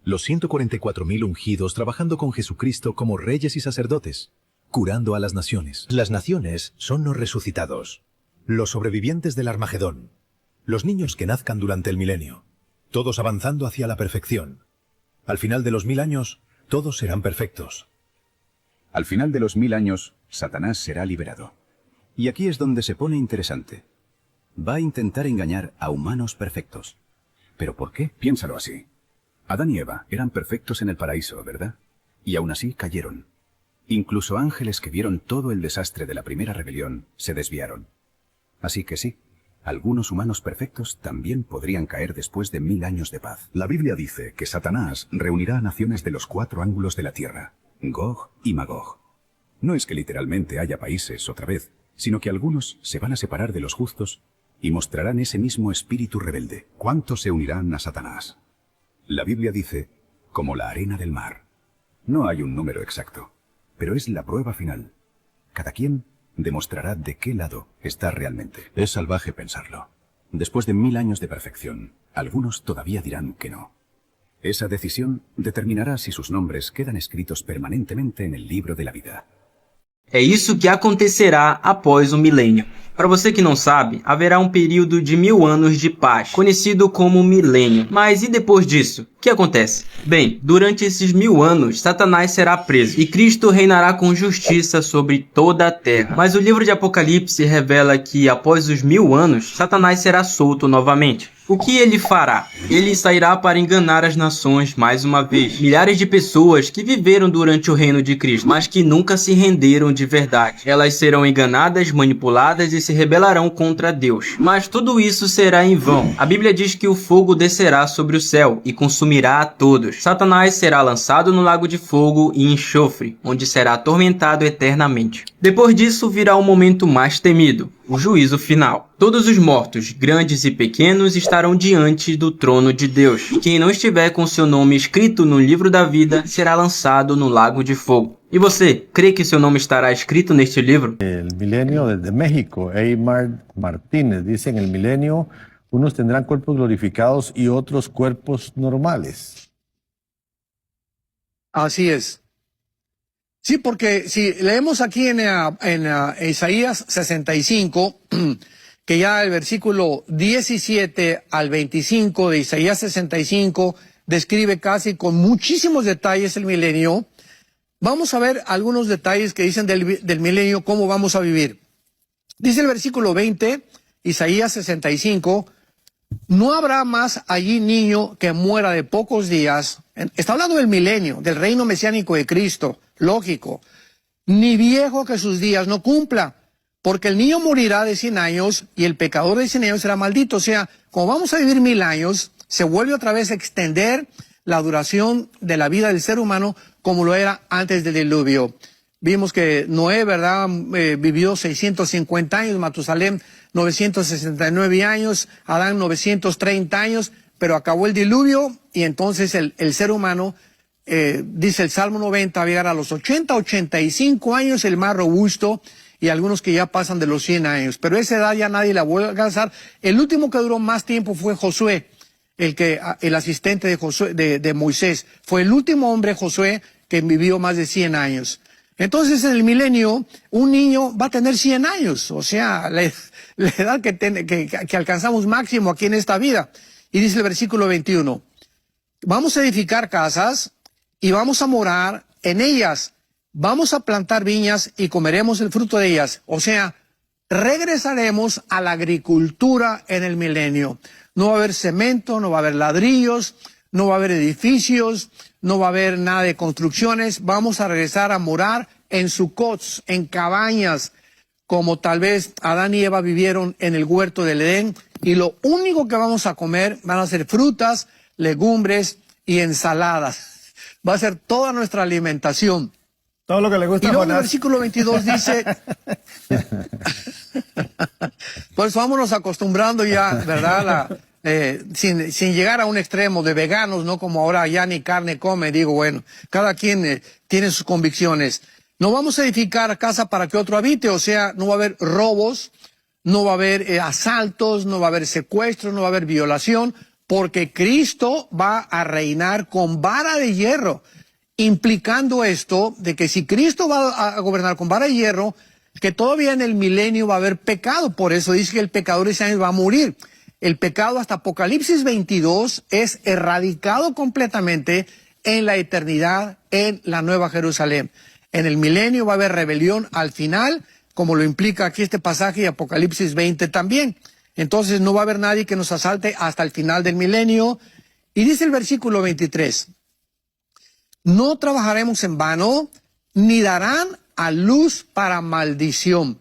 Los 144.000 ungidos trabajando con Jesucristo como reyes y sacerdotes, curando a las naciones. Las naciones son los resucitados, los sobrevivientes del Armagedón, los niños que nazcan durante el milenio, todos avanzando hacia la perfección. Al final de los 1000 años, todos serán perfectos. Al final de los 1000 años, Satanás será liberado. Y aquí es donde se pone interesante. Va a intentar engañar a humanos perfectos. ¿Pero por qué? Piénsalo así. Adán y Eva eran perfectos en el paraíso, ¿verdad? Y aún así cayeron. Incluso ángeles que vieron todo el desastre de la primera rebelión se desviaron. Así que sí, algunos humanos perfectos también podrían caer después de 1000 años de paz. La Biblia dice que Satanás reunirá a naciones de los 4 ángulos de la tierra, Gog y Magog. No es que literalmente haya países otra vez, sino que algunos se van a separar de los justos y mostrarán ese mismo espíritu rebelde. ¿Cuántos se unirán a Satanás? La Biblia dice, como la arena del mar. No hay un número exacto, pero es la prueba final. Cada quien demostrará de qué lado está realmente. Es salvaje pensarlo. Después de 1000 años de perfección, algunos todavía dirán que no. Esa decisión determinará si sus nombres quedan escritos permanentemente en el libro de la vida. É isso que acontecerá após o milênio. Para você que não sabe, haverá um período de 1000 anos de paz, conhecido como milênio. Mas e depois disso? O que acontece? Bem, durante esses 1000 anos, Satanás será preso e Cristo reinará com justiça sobre toda a terra. Mas o livro de Apocalipse revela que após os 1000 anos, Satanás será solto novamente. O que ele fará? Ele sairá para enganar as nações mais uma vez. Milhares de pessoas que viveram durante o reino de Cristo, mas que nunca se renderam de verdade. Elas serão enganadas, manipuladas e se rebelarão contra Deus. Mas tudo isso será em vão. A Bíblia diz que o fogo descerá sobre o céu e consumirá a todos. Satanás será lançado no lago de fogo e enxofre, onde será atormentado eternamente. Depois disso virá o momento mais temido, o juízo final. Todos os mortos, grandes e pequenos, estarão diante do trono de Deus. E quem não estiver com seu nome escrito no livro da vida será lançado no lago de fogo. E você, crê que seu nome estará escrito neste livro? El milenio desde México, Eymar Martínez, dice en el milenio, unos tendrán cuerpos glorificados y otros cuerpos normales. Así es. Sí, porque si leemos aquí en Isaías 65, que ya el versículo 17 al 25 de Isaías 65 describe casi con muchísimos detalles el milenio, vamos a ver algunos detalles que dicen del milenio, cómo vamos a vivir. Dice el versículo 20, Isaías 65, no habrá más allí niño que muera de pocos días. Está hablando del milenio, del reino mesiánico de Cristo, lógico. Ni viejo que sus días no cumpla, porque el niño morirá de 100 años y el pecador de 100 años será maldito. O sea, como vamos a vivir 1000 años, se vuelve otra vez a extender la duración de la vida del ser humano como lo era antes del diluvio. Vimos que Noé, ¿verdad?, vivió 650 años, Matusalén 969 años, Adán 930 años, pero acabó el diluvio y entonces el ser humano, dice el Salmo 90, va a llegar a los 80, 85 años, el más robusto, y algunos que ya pasan de los 100 años. Pero esa edad ya nadie la vuelve a alcanzar. El último que duró más tiempo fue Josué, el asistente de Josué, de Moisés. Fue el último hombre, Josué, que vivió más de 100 años. Entonces, en el milenio, un niño va a tener 100 años, o sea, la edad que alcanzamos máximo aquí en esta vida. Y dice el versículo 21, vamos a edificar casas y vamos a morar en ellas, vamos a plantar viñas y comeremos el fruto de ellas. O sea, regresaremos a la agricultura en el milenio. No va a haber cemento, no va a haber ladrillos, no va a haber edificios, no va a haber nada de construcciones. Vamos a regresar a morar en sucots, en cabañas, como tal vez Adán y Eva vivieron en el huerto del Edén. y lo único que vamos a comer van a ser frutas, legumbres y ensaladas. Va a ser toda nuestra alimentación. Todo lo que le gusta Y a luego el Jonás. versículo 22 dice, por eso vámonos acostumbrando ya, ¿verdad? Sin llegar a un extremo de veganos, ¿no? Como ahora ya ni carne come, digo, bueno, cada quien tiene sus convicciones. No vamos a edificar casa para que otro habite, o sea, no va a haber robos, no va a haber asaltos, no va a haber secuestros, no va a haber violación, porque Cristo va a reinar con vara de hierro, implicando esto de que si Cristo va a gobernar con vara de hierro, que todavía en el milenio va a haber pecado. Por eso dice que el pecador ese año va a morir. El pecado hasta Apocalipsis 22 es erradicado completamente en la eternidad, en la Nueva Jerusalén. En el milenio va a haber rebelión al final, como lo implica aquí este pasaje y Apocalipsis 20 también. Entonces no va a haber nadie que nos asalte hasta el final del milenio. Y dice el versículo 23, no trabajaremos en vano, ni darán a luz para maldición,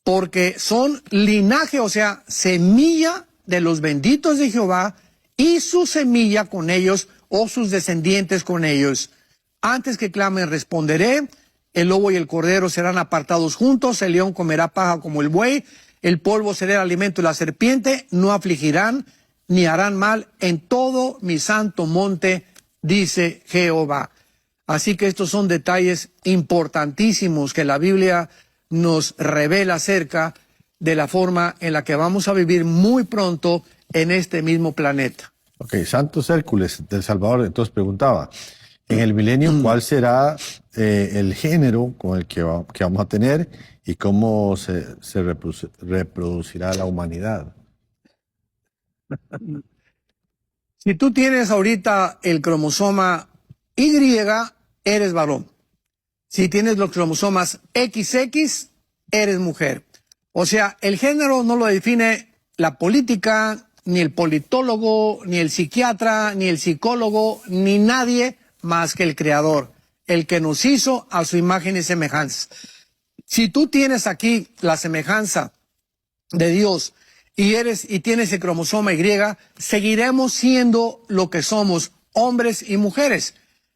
porque son linaje, o sea, semilla de los benditos de Jehová, y su semilla con ellos, o sus descendientes con ellos. Antes que clamen responderé, el lobo y el cordero serán apartados juntos, el león comerá paja como el buey, el polvo será el alimento de la serpiente, no afligirán ni harán mal en todo mi santo monte, dice Jehová. Así que estos son detalles importantísimos que la Biblia nos revela acerca de la forma en la que vamos a vivir muy pronto en este mismo planeta. Ok, Santos Hércules del Salvador entonces preguntaba, en el milenio, ¿cuál será el género con el que vamos a tener y cómo se reproducirá la humanidad? Si tú tienes ahorita el cromosoma Y, eres varón. Si tienes los cromosomas XX, eres mujer. O sea, el género no lo define la política, ni el politólogo, ni el psiquiatra, ni el psicólogo, ni nadie más que el Creador, el que nos hizo a su imagen y semejanza. Si tú tienes aquí la semejanza de Dios y tienes el cromosoma Y, seguiremos siendo lo que somos, hombres y mujeres.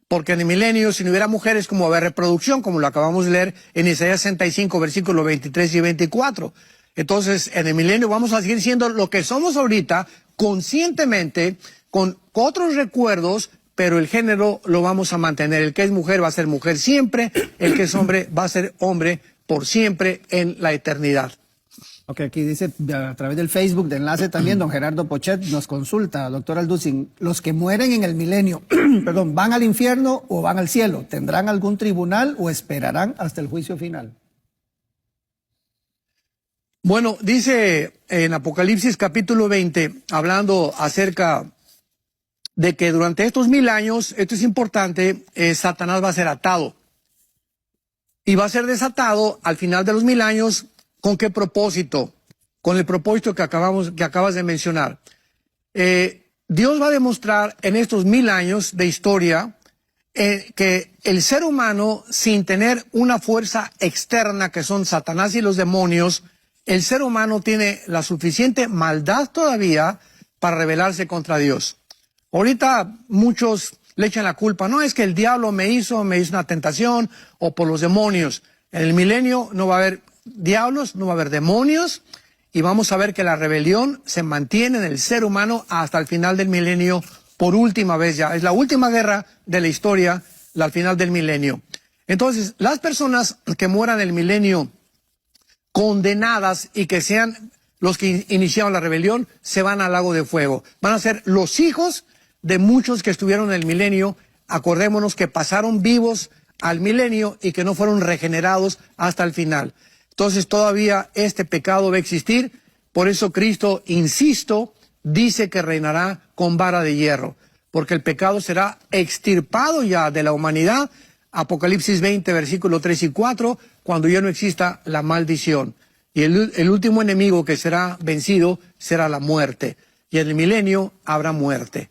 Porque en el milenio, si no hubiera mujeres, como va a haber reproducción, como lo acabamos de leer en Isaías 65, versículos 23 y 24. Entonces, en el milenio vamos a seguir siendo lo que somos ahorita, conscientemente, con otros recuerdos, pero el género lo vamos a mantener. El que es mujer va a ser mujer siempre, el que es hombre va a ser hombre por siempre en la eternidad. Ok, aquí dice a través del Facebook de Enlace también, don Gerardo Pochet nos consulta, doctor Alducin, los que mueren en el milenio, perdón, ¿van al infierno o van al cielo? ¿Tendrán algún tribunal o esperarán hasta el juicio final? Bueno, dice en Apocalipsis capítulo 20, hablando acerca de que durante estos 1000 años, esto es importante, Satanás va a ser atado. Y va a ser desatado al final de los 1000 años. ¿Con qué propósito? Con el propósito que acabas de mencionar. Dios va a demostrar en estos 1000 años de historia que el ser humano, sin tener una fuerza externa que son Satanás y los demonios, el ser humano tiene la suficiente maldad todavía para rebelarse contra Dios. Ahorita muchos le echan la culpa, no es que el diablo me hizo una tentación o por los demonios. En el milenio no va a haber diablos, no va a haber demonios y vamos a ver que la rebelión se mantiene en el ser humano hasta el final del milenio por última vez ya. Es la última guerra de la historia, al final del milenio. Entonces, las personas que mueran en el milenio condenadas y que sean los que iniciaron la rebelión, se van al lago de fuego. Van a ser los hijos de muchos que estuvieron en el milenio. Acordémonos que pasaron vivos al milenio y que no fueron regenerados hasta el final. Entonces todavía este pecado va a existir, por eso Cristo, insisto, dice que reinará con vara de hierro, porque el pecado será extirpado ya de la humanidad, Apocalipsis 20, versículos 3 y 4, cuando ya no exista la maldición. Y el último enemigo que será vencido será la muerte, y en el milenio habrá muerte.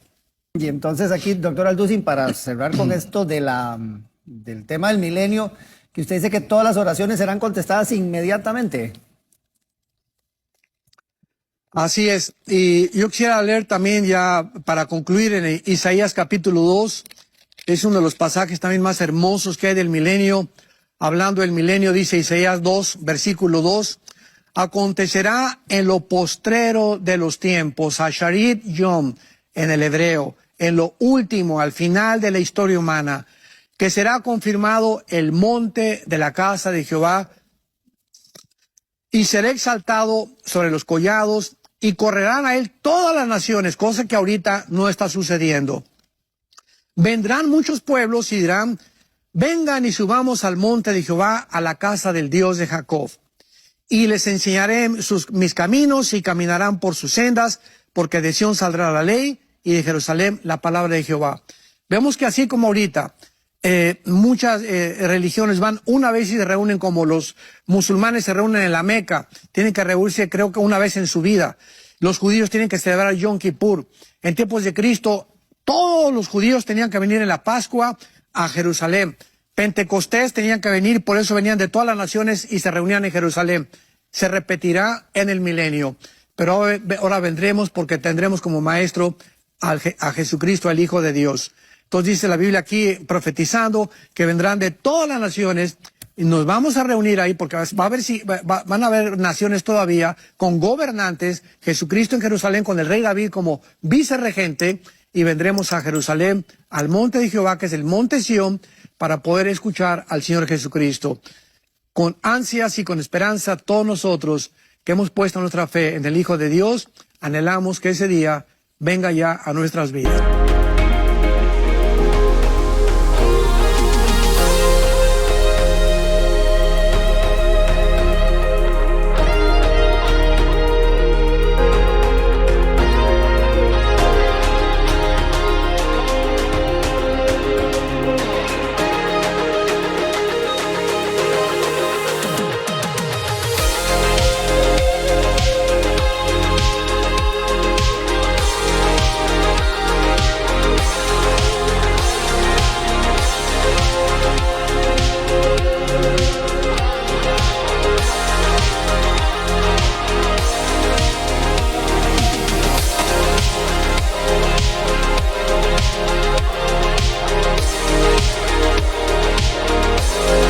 Y entonces aquí, doctor Alducin, para cerrar con esto del tema del milenio, que usted dice que todas las oraciones serán contestadas inmediatamente. Así es. Y yo quisiera leer también ya para concluir en Isaías capítulo 2. Es uno de los pasajes también más hermosos que hay del milenio. Hablando del milenio, dice Isaías 2, versículo 2. Acontecerá en lo postrero de los tiempos, Asharit Yom, en el hebreo, en lo último, al final de la historia humana, que será confirmado el monte de la casa de Jehová, y será exaltado sobre los collados, y correrán a él todas las naciones, cosa que ahorita no está sucediendo. Vendrán muchos pueblos y dirán, vengan y subamos al monte de Jehová, a la casa del Dios de Jacob. Y les enseñaré mis caminos y caminarán por sus sendas, porque de Sión saldrá la ley y de Jerusalén la palabra de Jehová. Vemos que así como ahorita muchas religiones van una vez y se reúnen, como los musulmanes se reúnen en la Meca, tienen que reunirse creo que una vez en su vida. Los judíos tienen que celebrar Yom Kippur. En tiempos de Cristo, todos los judíos tenían que venir en la Pascua a Jerusalén. Pentecostés tenían que venir, por eso venían de todas las naciones y se reunían en Jerusalén. Se repetirá en el milenio. Pero ahora vendremos porque tendremos como maestro a Jesucristo, el Hijo de Dios. Entonces dice la Biblia aquí, profetizando, que vendrán de todas las naciones y nos vamos a reunir ahí porque van a haber naciones todavía con gobernantes, Jesucristo en Jerusalén con el rey David como vicerregente, y vendremos a Jerusalén, al monte de Jehová, que es el monte Sión, para poder escuchar al Señor Jesucristo. Con ansias y con esperanza, todos nosotros que hemos puesto nuestra fe en el Hijo de Dios, anhelamos que ese día venga ya a nuestras vidas.